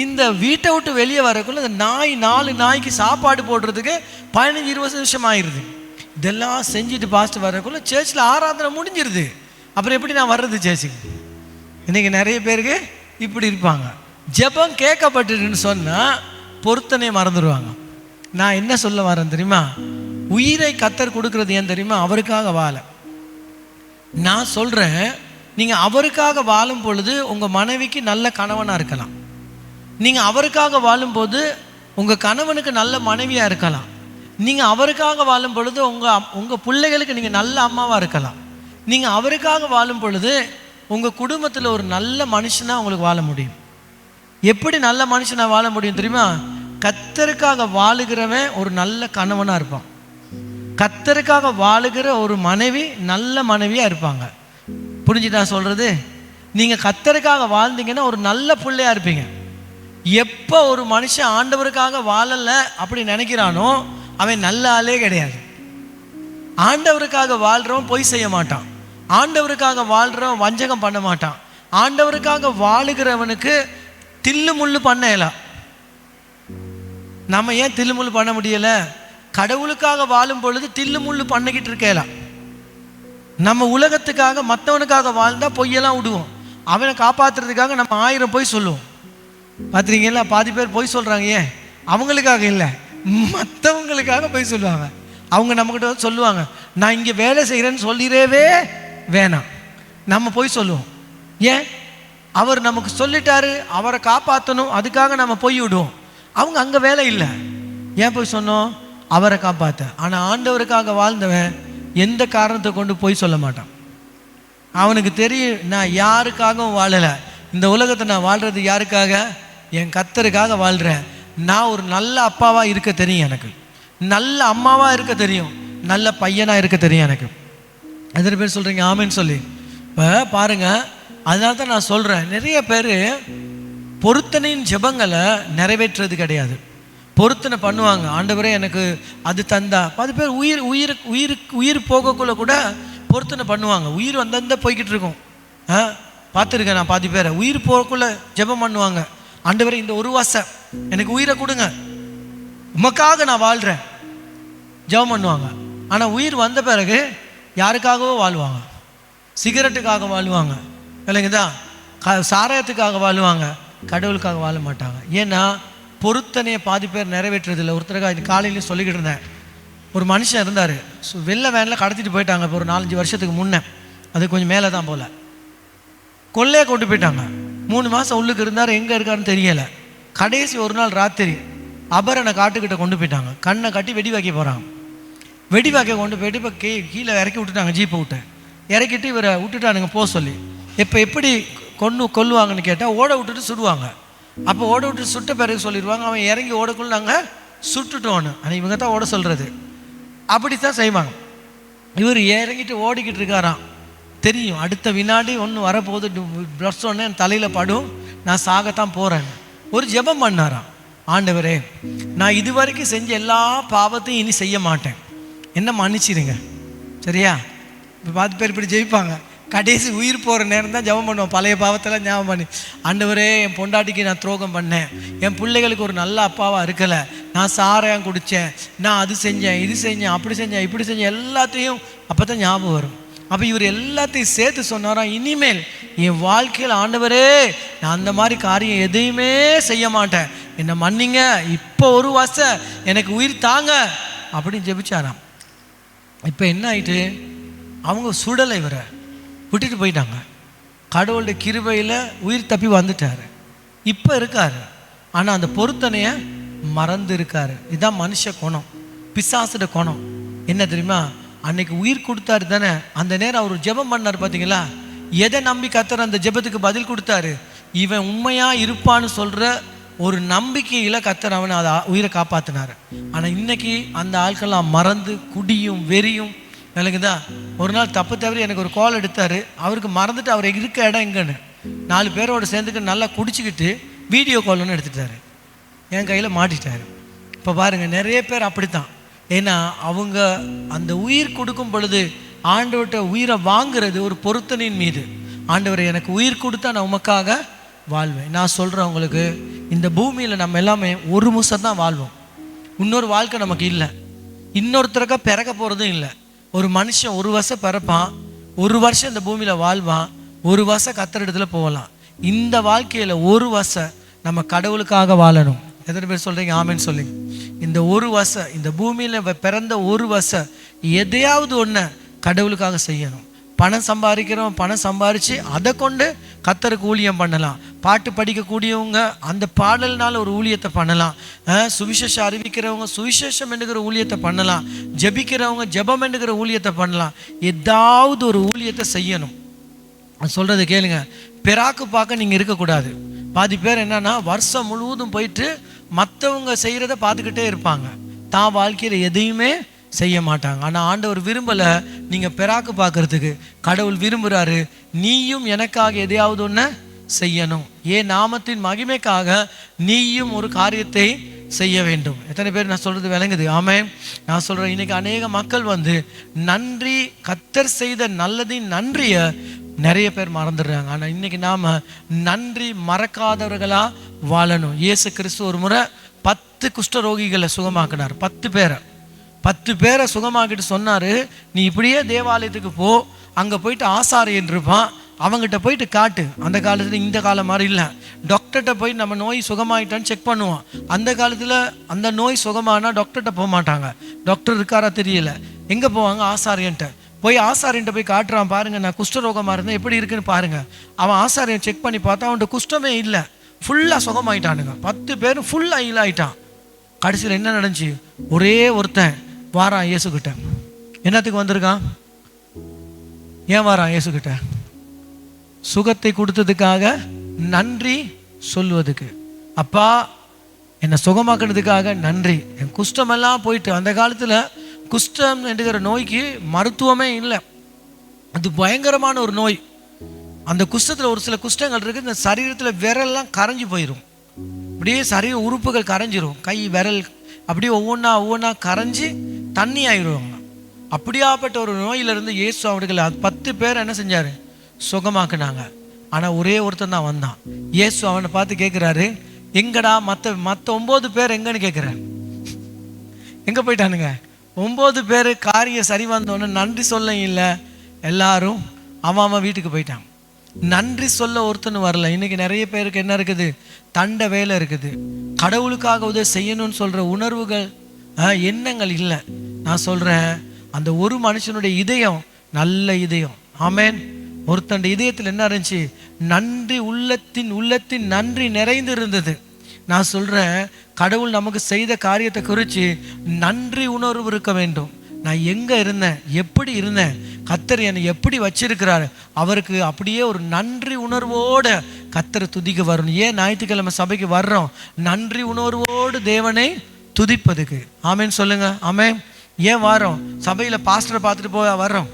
இந்த வீட்டை விட்டு வெளியே வரக்குள்ள இந்த 4 நாய்க்கு சாப்பாடு போடுறதுக்கு 15-20 நிமிஷம் ஆயிடுது. இதெல்லாம் செஞ்சுட்டு பாஸ்டர் வரக்குள்ள சர்ச்சில் ஆராதனை முடிஞ்சிருது. அப்புறம் எப்படி நான் வர்றது சர்ச்சுக்கு? இன்றைக்கி நிறைய பேருக்கு இப்படி இருப்பாங்க. ஜெபம் கேட்கப்பட்டுன்னு சொன்னால் பொருத்தனை மறந்துடுவாங்க. நான் என்ன சொல்ல வரேன் தெரியுமா? உயிரை கர்த்தர் கொடுக்கறது ஏன் தெரியுமா? அவருக்காக வாழ. நான் சொல்கிறேன், நீங்கள் அவருக்காக வாழும் பொழுது உங்கள் மனைவிக்கு நல்ல கணவனாக இருக்கலாம், நீங்கள் அவருக்காக வாழும்போது உங்கள் கணவனுக்கு நல்ல மனைவியாக இருக்கலாம், நீங்கள் அவருக்காக வாழும் பொழுது உங்கள் பிள்ளைகளுக்கு நீங்கள் நல்ல அம்மாவாக இருக்கலாம், நீங்கள் அவருக்காக வாழும் பொழுது உங்கள் குடும்பத்தில் ஒரு நல்ல மனுஷனாக உங்களுக்கு வாழ முடியும். எப்படி நல்ல மனுஷனாக வாழ முடியும் தெரியுமா? கர்த்தருக்காக வாழுகிறவன் ஒரு நல்ல கணவனாக இருப்பான், கர்த்தருக்காக வாழுகிற ஒரு மனைவி நல்ல மனைவியாக இருப்பாங்க. புரிஞ்சுட்டா சொல்கிறது? நீங்கள் கர்த்தருக்காக வாழ்ந்தீங்கன்னா ஒரு நல்ல பிள்ளையாக இருப்பீங்க. எப்போ ஒரு மனுஷன் ஆண்டவருக்காக வாழலை அப்படி நினைக்கிறானோ அவன் நல்ல ஆளே கிடையாது. ஆண்டவருக்காக வாழ்கிறவன் பொய் செய்ய மாட்டான், ஆண்டவருக்காக வாழ்கிறவன் வஞ்சகம் பண்ண மாட்டான், ஆண்டவருக்காக வாழுகிறவனுக்கு தில்லு முள்ளு பண்ணலாம். நம்ம ஏன் தில்லு முள்ளு பண்ண முடியலை? கடவுளுக்காக வாழும் பொழுது தில்லு முள்ளு பண்ணிக்கிட்டு இருக்கலாம். நம்ம உலகத்துக்காக மற்றவனுக்காக வாழ்ந்தால் பொய்யெல்லாம் விடுவோம், அவனை காப்பாற்றுறதுக்காக நம்ம 1000 பொய் சொல்லுவோம். பார்த்துருக்கீங்களா? பாதி பேர் பொய் சொல்கிறாங்க. ஏன்? அவங்களுக்காக இல்லை, மற்றவங்களுக்காக பொய் சொல்லுவாங்க. அவங்க நம்மக்கிட்ட வந்து சொல்லுவாங்க, நான் இங்கே வேலை செய்கிறேன்னு சொல்லிடவே வேணாம், நம்ம பொய் சொல்லுவோம். ஏன்? அவர் நமக்கு சொல்லிட்டாரு, அவரை காப்பாற்றணும், அதுக்காக நம்ம பொய் விடுவோம். அவங்க அங்கே வேலை இல்லை, ஏன் பொய் சொன்னோம்? அவரை காப்பாற்ற. ஆனால் ஆண்டவருக்காக வாழ்ந்தவன் எந்த காரணத்தை கொண்டு பொய் சொல்ல மாட்டான். அவனுக்கு தெரியும், நான் யாருக்காகவும் வாழலை, இந்த உலகத்தை நான் வாழ்கிறது யாருக்காக? என் கர்த்தருக்காக வாழ்கிறேன். நான் ஒரு நல்ல அப்பாவாக இருக்க தெரியும் எனக்கு, நல்ல அம்மாவாக இருக்க தெரியும், நல்ல பையனாக இருக்க தெரியும் எனக்கு. எத்தனை பேர் சொல்கிறீங்க ஆமேன்னு சொல்லி? இப்போ பாருங்கள், அதனால தான் நான் சொல்கிறேன், நிறைய பேர் பொருத்தனையின் ஜெபங்களை நிறைவேற்றுறது கிடையாது. பொருத்தனை பண்ணுவாங்க, ஆண்டவரே எனக்கு அது தந்தா. 10 பேர் உயிர் போகக்குள்ள கூட பொருத்தனை பண்ணுவாங்க. உயிர் வந்தந்த போய்கிட்டு இருக்கும். பார்த்துருக்கேன் நான் 10 பேரை உயிர் போகக்குள்ள ஜெபம் பண்ணுவாங்க, ஆண்டவரே இந்த ஒரு வருஷம் எனக்கு உயிரை கொடுங்க, உமக்காக நான் வாழ்கிறேன், ஜெபம் பண்ணுவாங்க. ஆனால் உயிர் வந்த பிறகு யாருக்காகவோ வாழ்வாங்க, சிகரெட்டுக்காக வாழ்வாங்க, இல்லைங்கதா, சாராயத்துக்காக வாழ்வாங்க, கடவுளுக்காக வாழ மாட்டாங்க. ஏன்னா பொருத்தனையை 10 பேர் நிறைவேற்றுறதில்லை. ஒருத்தருக்காக காலையிலையும் சொல்லிக்கிட்டு இருந்தேன், ஒரு மனுஷன் இருந்தார், வெள்ளை வேனில் கடத்திட்டு போயிட்டாங்க. இப்போ ஒரு 4-5 வருஷத்துக்கு முன்னே, அது கொஞ்சம் மேலே தான் போல், கொள்ளையை கொண்டு போயிட்டாங்க. 3 மாதம் உள்ளுக்கு இருந்தார், எங்கே இருக்காருன்னு தெரியலை. கடைசி ஒரு நாள் ராத்திரி அபரனை காட்டுக்கிட்ட கொண்டு போயிட்டாங்க, கண்ணை கட்டி வெடி வைக்க போகிறாங்க. வெடி வைக்க கொண்டு போயிட்டு இப்போ கீழே இறக்கி விட்டுட்டாங்க, ஜீப்பை விட்டு இறக்கிட்டு இவரை விட்டுட்டானுங்க போக சொல்லி. இப்போ எப்படி கொல்லுவாங்கன்னு கேட்டால் ஓட விட்டுட்டு சுடுவாங்க. அப்போ ஓட விட்டு சுட்ட பிறகு சொல்லிடுவாங்க, அவன் இறங்கி ஓடக்குள்ள நாங்கள் சுட்டுட்டோன்னு. ஆனால் இவங்க தான் ஓட சொல்கிறது, அப்படித்தான் செய்வாங்க. இவர் இறங்கிட்டு ஓடிக்கிட்டு இருக்காராம், தெரியும் அடுத்த வினாடி ஒன்று வரப்போகுது, ப்ளஸ் ஒன்று என் தலையில் படும், நான் சாகத்தான் போகிறேன். ஒரு ஜெபம் பண்ணாராம், ஆண்டவரே நான் இது வரைக்கும் செஞ்ச எல்லா பாவத்தையும் இனி செய்ய மாட்டேன், என்ன மன்னிச்சிடுங்க, சரியா? இப்போ 10 பேர் இப்படி ஜெயிப்பாங்க. கடைசி உயிர் போகிற நேரம் தான் ஜெபம் பண்ணுவோம், பழைய பாவத்தெல்லாம் ஞாபகம் பண்ணி, ஆண்டவரே என் பொண்டாட்டிக்கு நான் துரோகம் பண்ணேன், என் பிள்ளைகளுக்கு ஒரு நல்ல அப்பாவாக இருக்கலை, நான் சாராயம் குடித்தேன், நான் அது செஞ்சேன், இது செஞ்சேன், அப்படி செஞ்சேன், இப்படி செஞ்சேன், எல்லாத்தையும் அப்போ தான் ஞாபகம் வரும். அப்போ இவர் எல்லாத்தையும் சேர்த்து சொன்னாராம், இனிமேல் என் வாழ்க்கையில் ஆண்டவரே நான் அந்த மாதிரி காரியம் எதையுமே செய்ய மாட்டேன், என்னை மன்னிங்க, இப்போ ஒரு வருஷம் எனக்கு உயிர் தாங்க அப்படின்னு ஜெபிச்சாராம். இப்போ என்ன ஆயிட்டு, அவங்க சுடலை, இவரை விட்டுட்டு போயிட்டாங்க. கடவுளுடைய கிருபையில் உயிர் தப்பி வந்துட்டார், இப்போ இருக்கார். ஆனால் அந்த பொருத்தனையை மறந்து இருக்கார். இதுதான் மனுஷ குணம், பிசாசுட குணம். என்ன தெரியுமா, அன்னைக்கு உயிர் கொடுத்தாரு தானே, அந்த நேரம் அவர் ஜெபம் பண்ணார் பார்த்தீங்களா, எதை நம்பி கர்த்தர் அந்த ஜெபத்துக்கு பதில் கொடுத்தாரு? இவன் உண்மையாக இருப்பான்னு சொல்கிற ஒரு நம்பிக்கையில் கர்த்தர் அவனை அதை உயிரை காப்பாற்றினார். ஆனால் இன்னைக்கு அந்த ஆட்கள்லாம் மறந்து குடியும் வெறியும், விளங்குதா? ஒரு நாள் தப்பு தவறி எனக்கு ஒரு கால் எடுத்தார், அவருக்கு மறந்துட்டு அவர் இருக்க இடம் எங்கன்னு 4 பேரோடு சேர்ந்துக்கிட்டு நல்லா குடிச்சிக்கிட்டு வீடியோ கால் ஒன்று எடுத்துட்டாரு, என் கையில் மாட்டிட்டார். இப்போ பாருங்கள், நிறைய பேர் அப்படித்தான். ஏன்னா அவங்க அந்த உயிர் கொடுக்கும் பொழுது ஆண்டவர்கிட்ட உயிரை வாங்குறது ஒரு பொருத்தனின் மீது. ஆண்டவரை எனக்கு உயிர் கொடுத்தா நான் உமக்காக வாழ்வேன். நான் சொல்கிறேன் உங்களுக்கு, இந்த பூமியில் நம்ம எல்லாமே ஒரு முசம் தான் வாழ்வோம், இன்னொரு வாழ்க்கை நமக்கு இல்லை, இன்னொருத்தருக்கா பிறக்க போகிறதும் இல்லை. ஒரு மனுஷன் 1 வருஷம் பிறப்பான், 1 வருஷம் இந்த பூமியில் வாழ்வான், 1 வருஷம் கர்த்தர் இடத்துல போகலாம். இந்த வாழ்க்கையில் 1 வருஷம் நம்ம கடவுளுக்காக வாழணும். எத்தனை பேர் சொல்கிறீங்க ஆமேன்னு சொல்லுங்க? இந்த 1 வருஷம் இந்த பூமியில் பிறந்த 1 வருஷம் எதையாவது ஒன்று கடவுளுக்காக செய்யணும். பணம் சம்பாதிக்கிறவன் பணம் சம்பாரித்து அதை கொண்டு கர்த்தருக்கு ஊழியம் பண்ணலாம். பாட்டு படிக்கக்கூடியவங்க அந்த பாடல்னால ஒரு ஊழியத்தை பண்ணலாம். சுவிசேஷம் அறிவிக்கிறவங்க சுவிசேஷம் என்கிற ஊழியத்தை பண்ணலாம். ஜெபிக்கிறவங்க ஜெபம் என்கிற ஊழியத்தை பண்ணலாம். ஏதாவது ஒரு ஊழியத்தை செய்யணும். சொல்கிறது கேளுங்க, பெராக்கு பார்க்க நீங்கள் இருக்கக்கூடாது. பாதி பேர் என்னன்னா வருஷம் முழுவதும் போயிட்டு மற்றவங்க செய்கிறத பார்த்துக்கிட்டே இருப்பாங்க, தான் வாழ்க்கையில் எதையுமே செய்ய மாட்டாங்க. ஆனால் ஆண்டவர் விரும்பலை நீங்கள் பெராக்கு பார்க்கறதுக்கு. கடவுள் விரும்புகிறாரு, நீயும் எனக்காக எதையாவது ஒன்று செய்யணும், ஏன் நாமத்தின் மகிமைக்காக நீயும் ஒரு காரியத்தை செய்ய வேண்டும். எத்தனை பேர் நான் சொல்கிறது விளங்குது? ஆமென். நான் சொல்கிறேன், இன்றைக்கி அநேக மக்கள் நன்றி, கர்த்தர் செய்த நல்லதின் நன்றியை நிறைய பேர் மறந்துடுறாங்க. ஆனால் இன்றைக்கி நாம் நன்றி மறக்காதவர்களாக வாழணும். இயேசு கிறிஸ்து ஒரு முறை 10 குஷ்டரோகிகளை சுகமாக்கினார். 10 பேரை சுகமாக்கிட்டு சொன்னார், நீ இப்படியே தேவாலயத்துக்கு போ, அங்கே போயிட்டு ஆசாரியன் இருப்பான், அவங்ககிட்ட போயிட்டு காட்டு. அந்த காலத்தில் இந்த காலம் மாதிரி இல்லை. டாக்டர்கிட்ட போய் நம்ம நோய் சுகமாயிட்டான்னு செக் பண்ணுவோம். அந்த காலத்தில் அந்த நோய் சுகமானா டாக்டர்கிட்ட போக மாட்டாங்க. டாக்டர் இருக்காரா தெரியல, எங்கே போவாங்க? ஆசாரியன்ட்ட போய் ஆசாரியன்ட்ட போய் காட்டுறான், பாருங்க நான் குஷ்டரோகமாக இருந்தேன், எப்படி இருக்குன்னு பாருங்க. அவன் ஆசாரியன் செக் பண்ணி பார்த்தா அவன்கிட்ட குஷ்டமே இல்லை, ஃபுல்லாக சுகமாயிட்டானுங்க. 10 பேரும் ஃபுல்லாக ஹீல் ஆயிட்டான். கடைசியில் என்ன நடந்துச்சு? ஒரே ஒருத்தன் வாரான் இயேசுக்கிட்ட. என்னத்துக்கு வந்திருக்கான்? ஏன் வாரான் இயேசுக்கிட்ட? சுகத்தை கொடுத்ததுக்காக நன்றி சொல்லுவதுக்கு. அப்பா என்னை சுகமாக்குனதுக்காக நன்றி. என் குஷ்டமெல்லாம் போயிட்டு. அந்த காலத்தில் குஷ்டம் என்கிற நோய்க்கு மருத்துவமே இல்லை. அது பயங்கரமான ஒரு நோய். அந்த குஷ்டத்தில் ஒரு சில குஷ்டங்கள் இருக்குது, இந்த சரீரத்தில் விரல்லாம் கரைஞ்சி போயிடும். அப்படியே சரீர உறுப்புகள் கரைஞ்சிரும். கை விரல் அப்படியே ஒவ்வொன்றா கரைஞ்சி தண்ணி ஆயிடுவாங்க. அப்படியாப்பட்ட ஒரு நோயிலிருந்து இயேசு அவர்கள் 10 பேர் என்ன செஞ்சார்? சுகமாக்குனாங்க. ஆனால் ஒரே ஒருத்தன் தான் வந்தான். இயேசு அவனை பார்த்து கேட்குறாரு, எங்கடா மற்ற 9 பேர் எங்கன்னு கேட்குறாரு. எங்கே போயிட்டானுங்க? 9 பேர் காரியம் சரி வந்தோன்னு நன்றி சொல்ல இல்லை. எல்லாரும் அவன் வீட்டுக்கு போயிட்டான். நன்றி சொல்ல ஒருத்தனும் வரல. இன்னைக்கு நிறைய பேருக்கு என்ன இருக்குது? தண்டை வேலை இருக்குது. கடவுளுக்காக உதவி செய்யணும்னு சொல்கிற உணர்வுகள், எண்ணங்கள் இல்லை. நான் சொல்கிறேன், அந்த ஒரு மனுஷனுடைய இதயம் நல்ல இதயம். ஆமேன். ஒருத்தன் இதயத்தில் என்ன இருந்துச்சு? நன்றி, உள்ளத்தின் நன்றி நிறைந்து இருந்தது. நான் சொல்கிறேன், கடவுள் நமக்கு செய்த காரியத்தை குறித்து நன்றி உணர்வு இருக்க வேண்டும். நான் எங்கே இருந்தேன், எப்படி இருந்தேன், கர்த்தர் என்னை எப்படி வச்சிருக்கிறாரு, அவருக்கு அப்படியே ஒரு நன்றி உணர்வோடு கர்த்தரை துதிக்க வரணும். ஏன் ஞாயிற்றுக்கிழமை சபைக்கு வர்றோம்? நன்றி உணர்வோடு தேவனை துதிப்பதுக்கு. ஆமேன்னு சொல்லுங்க. ஆமேன். ஏன் வரோம்? சபையில் பாஸ்டரை பார்த்துட்டு போய் வர்றோம்.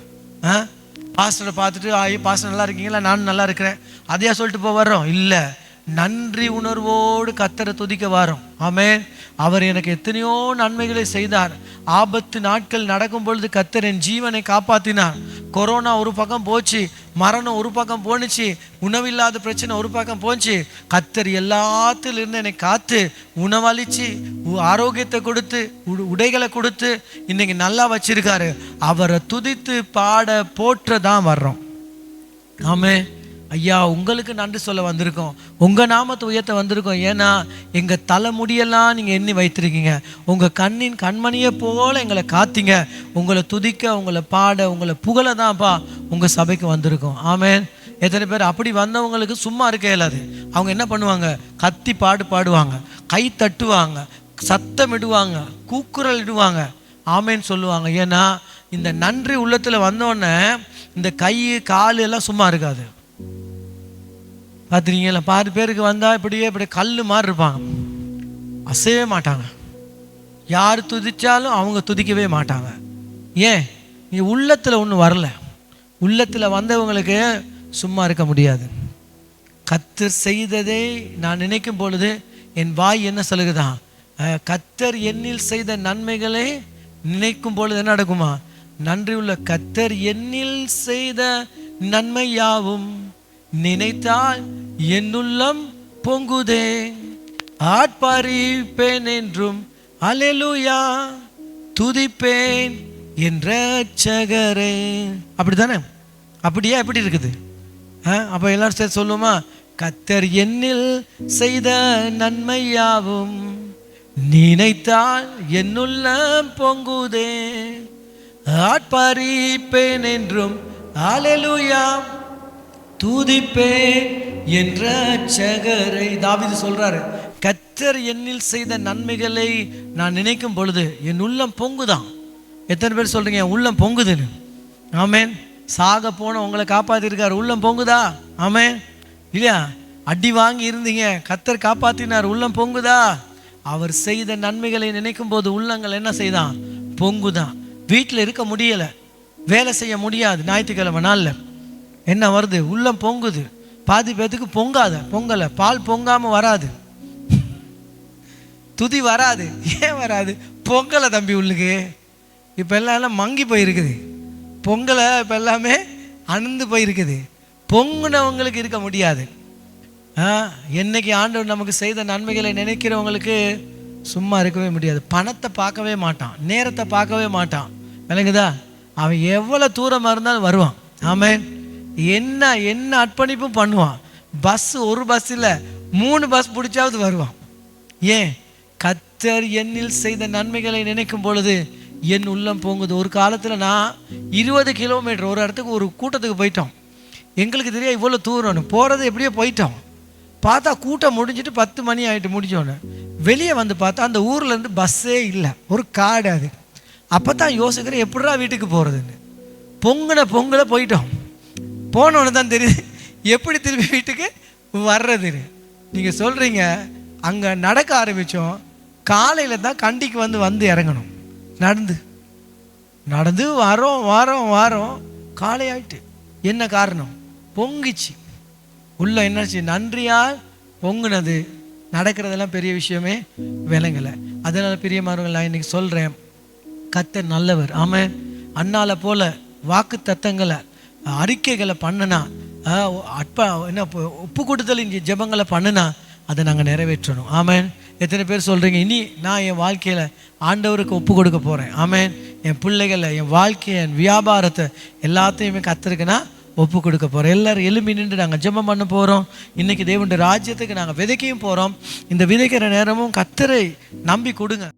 பாஸ்டரை பார்த்துட்டு பாஸ்டர் நல்லா இருக்கீங்களா, நானும் நல்லா இருக்கிறேன், அதையா சொல்லிட்டு போய் வர்றோம்? இல்லை, நன்றி உணர்வோடு கர்த்தரை துதிக்க வரோம். ஆமென். அவர் எனக்கு எத்தனையோ நன்மைகளை செய்தார். ஆபத்து நாட்கள் நடக்கும் பொழுது கர்த்தர் என் ஜீவனை காப்பாற்றினார். கொரோனா ஒரு பக்கம் போச்சு, மரணம் ஒரு பக்கம் போணுச்சு, உணவில்லாத பிரச்சனை ஒரு பக்கம் போச்சு. கர்த்தர் எல்லாத்திலிருந்து என்னை காத்து உணவளிச்சு ஆரோக்கியத்தை கொடுத்து உடைகளை கொடுத்து இன்னைக்கு நல்லா வச்சிருக்காரு. அவரை துதித்து பாட போற்ற தான் வர்றோம். ஆமென். ஐயா, உங்களுக்கு நன்றி சொல்ல வந்திருக்கோம், உங்கள் நாமத்தை உயர்த்த வந்திருக்கோம். ஏன்னா எங்கள் தலைமுடியெல்லாம் நீங்கள் எண்ணி வைத்திருக்கீங்க, உங்கள் கண்ணின் கண்மணியை போல் எங்களை காத்தீங்க. உங்களை துதிக்க, உங்களை பாட, உங்களை புகழ தான்ப்பா உங்கள் சபைக்கு வந்திருக்கோம். ஆமென். எத்தனை பேர் அப்படி வந்தவங்களுக்கு சும்மா இருக்க இயலாது. அவங்க என்ன பண்ணுவாங்க? கத்தி பாடுவாங்க, கை தட்டுவாங்க, சத்தம் இடுவாங்க, கூக்குரல் இடுவாங்க, ஆமேன்னு சொல்லுவாங்க. ஏன்னா இந்த நன்றி உள்ளத்தில் வந்தோடனே இந்த கை கால் எல்லாம் சும்மா இருக்காது. பார்த்துருக்கீங்களா? 10 பேருக்கு வந்தால் இப்படி கல் மாதிரி இருப்பாங்க, அசையவே மாட்டாங்க. யார் துதிச்சாலும் அவங்க துதிக்கவே மாட்டாங்க. ஏன்? நீ உள்ளத்தில் ஒன்றும் வரல. உள்ளத்தில் வந்தவங்களுக்கு சும்மா இருக்க முடியாது. கர்த்தர் செய்ததை நான் நினைக்கும் பொழுது என் வாய் என்ன சொல்லுதான்? கர்த்தர் என்னில் செய்த நன்மைகளை நினைக்கும் பொழுது என்ன நடக்குமா? நன்றி உள்ள கர்த்தர் என்னில் செய்த நன்மை யாவும் நினைத்தால் என்னுள்ளம் பொங்குதே, ஆட்பாரிப்பேன் என்றும் அல்லேலூயா துதிப்பேன் என்ற ரட்சகரே. அப்படித்தானே? அப்படியே எப்படி இருக்குது? அப்போ எல்லாரும் சேர்த்து சொல்லுமா? கர்த்தர் என்னில் செய்த நன்மை யாவும் நினைத்தால் என்னுள்ளம் பொங்குதே, ஆட்பாரிப்பேன் என்றும் அல்லேலூயா துதிப்பேன் என்ற ரட்சகரை. தாவீது சொல்றாரு, கர்த்தர் என்னில் செய்த நன்மைகளை நான் நினைக்கும் பொழுது என் உள்ளம் பொங்குதான். எத்தனை பேர் சொல்றீங்க உள்ளம் பொங்குதுன்னு? ஆமேன். சாக போன உங்களை காப்பாத்திருக்காரு, உள்ளம் பொங்குதா? ஆமேன். இல்லையா? அடி வாங்கி இருந்தீங்க, கர்த்தர் காப்பாத்தினார், உள்ளம் பொங்குதா? அவர் செய்த நன்மைகளை நினைக்கும் போது உள்ளங்கள் என்ன செய்தான்? பொங்குதான். வீட்டில் இருக்க முடியல, வேலை செய்ய முடியாது. ஞாயிற்றுக்கிழமை நாளில் என்ன வருது? உள்ளம் பொங்குது. பாதி பேத்துக்கு பொங்கலை, பால் பொங்காம வராது, துதி வராது. ஏன் வராது? பொங்கலை தம்பி உள்ளுக்கு. இப்போ எல்லாம் மங்கி போயிருக்குது. பொங்கலை இப்போ எல்லாமே அணுந்து போயிருக்குது. பொங்குனவங்களுக்கு இருக்க முடியாது. என்னைக்கு ஆண்டவர் நமக்கு செய்த நன்மைகளை நினைக்கிறவங்களுக்கு சும்மா இருக்கவே முடியாது. பணத்தை பார்க்கவே மாட்டான், நேரத்தை பார்க்கவே மாட்டான். விளங்குதா? அவன் எவ்வளோ தூரமாக இருந்தாலும் வருவான். ஆமென். என்ன என்ன அர்ப்பணிப்பும் பண்ணுவான். பஸ் ஒரு பஸ் இல்லை 3 பஸ் பிடிச்சாவது வருவான். ஏன்? கர்த்தர் என்னில் செய்த நன்மைகளை நினைக்கும் பொழுது என் உள்ளம் பொங்குது. ஒரு காலத்தில் நான் 20 கிலோமீட்டர் ஒரு இடத்துக்கு ஒரு கூட்டத்துக்கு போயிட்டோம். எங்களுக்கு தெரியாது இவ்வளோ தூரம்னு. போகிறது எப்படியோ போயிட்டோம். பார்த்தா கூட்டம் முடிஞ்சிட்டு 10 மணி ஆகிட்டு முடிஞ்சோன்னு வெளியே வந்து பார்த்தா அந்த ஊர்லேருந்து பஸ்ஸே இல்லை, ஒரு காடு. அது அப்போ தான் யோசிக்கிறேன் எப்படிடா வீட்டுக்கு போகிறதுன்னு. பொங்கலை போயிட்டோம். போனோன்னு தான் தெரியுது எப்படி திரும்பி வீட்டுக்கு வர்றதுன்னு. நீங்கள் சொல்கிறீங்க அங்கே நடக்க ஆரம்பித்தோம். காலையில் தான் கண்டிக்கு வந்து இறங்கணும். நடந்து வாரம் காலை ஆயிட்டு. என்ன காரணம்? பொங்கிச்சு உள்ள. என்னாச்சு? நன்றியால் பொங்குனது. நடக்கிறதெல்லாம் பெரிய விஷயமே விளங்கலை. அதனால் பிரியமானவர்கள், நான் இன்னைக்கு சொல்கிறேன், கர்த்தர் நல்லவர். ஆமென். அன்னால போல வாக்கு தத்தங்களை அறிக்கைகளை பண்ணுனா, ஒப்பு கொடுத்தலின் ஜெபங்களை பண்ணுனா அதை நாங்கள் நிறைவேற்றணும். ஆமென். எத்தனை பேர் சொல்கிறீங்க இனி நான் என் வாழ்க்கையில் ஆண்டவருக்கு ஒப்பு கொடுக்க போகிறேன். ஆமென். என் பிள்ளைகளை, என் வாழ்க்கையை, என் வியாபாரத்தை எல்லாத்தையுமே கர்த்தருக்கு நான் ஒப்பு கொடுக்க போகிறோம். எல்லோரும் எழும்பி நின்று நாங்கள் ஜெபம் பண்ண போகிறோம். இன்றைக்கி தேவனுடைய ராஜ்யத்துக்கு நாங்கள் விதைக்கையும் போகிறோம். இந்த விதைக்கிற நேரமும் கர்த்தரை நம்பி கொடுங்க.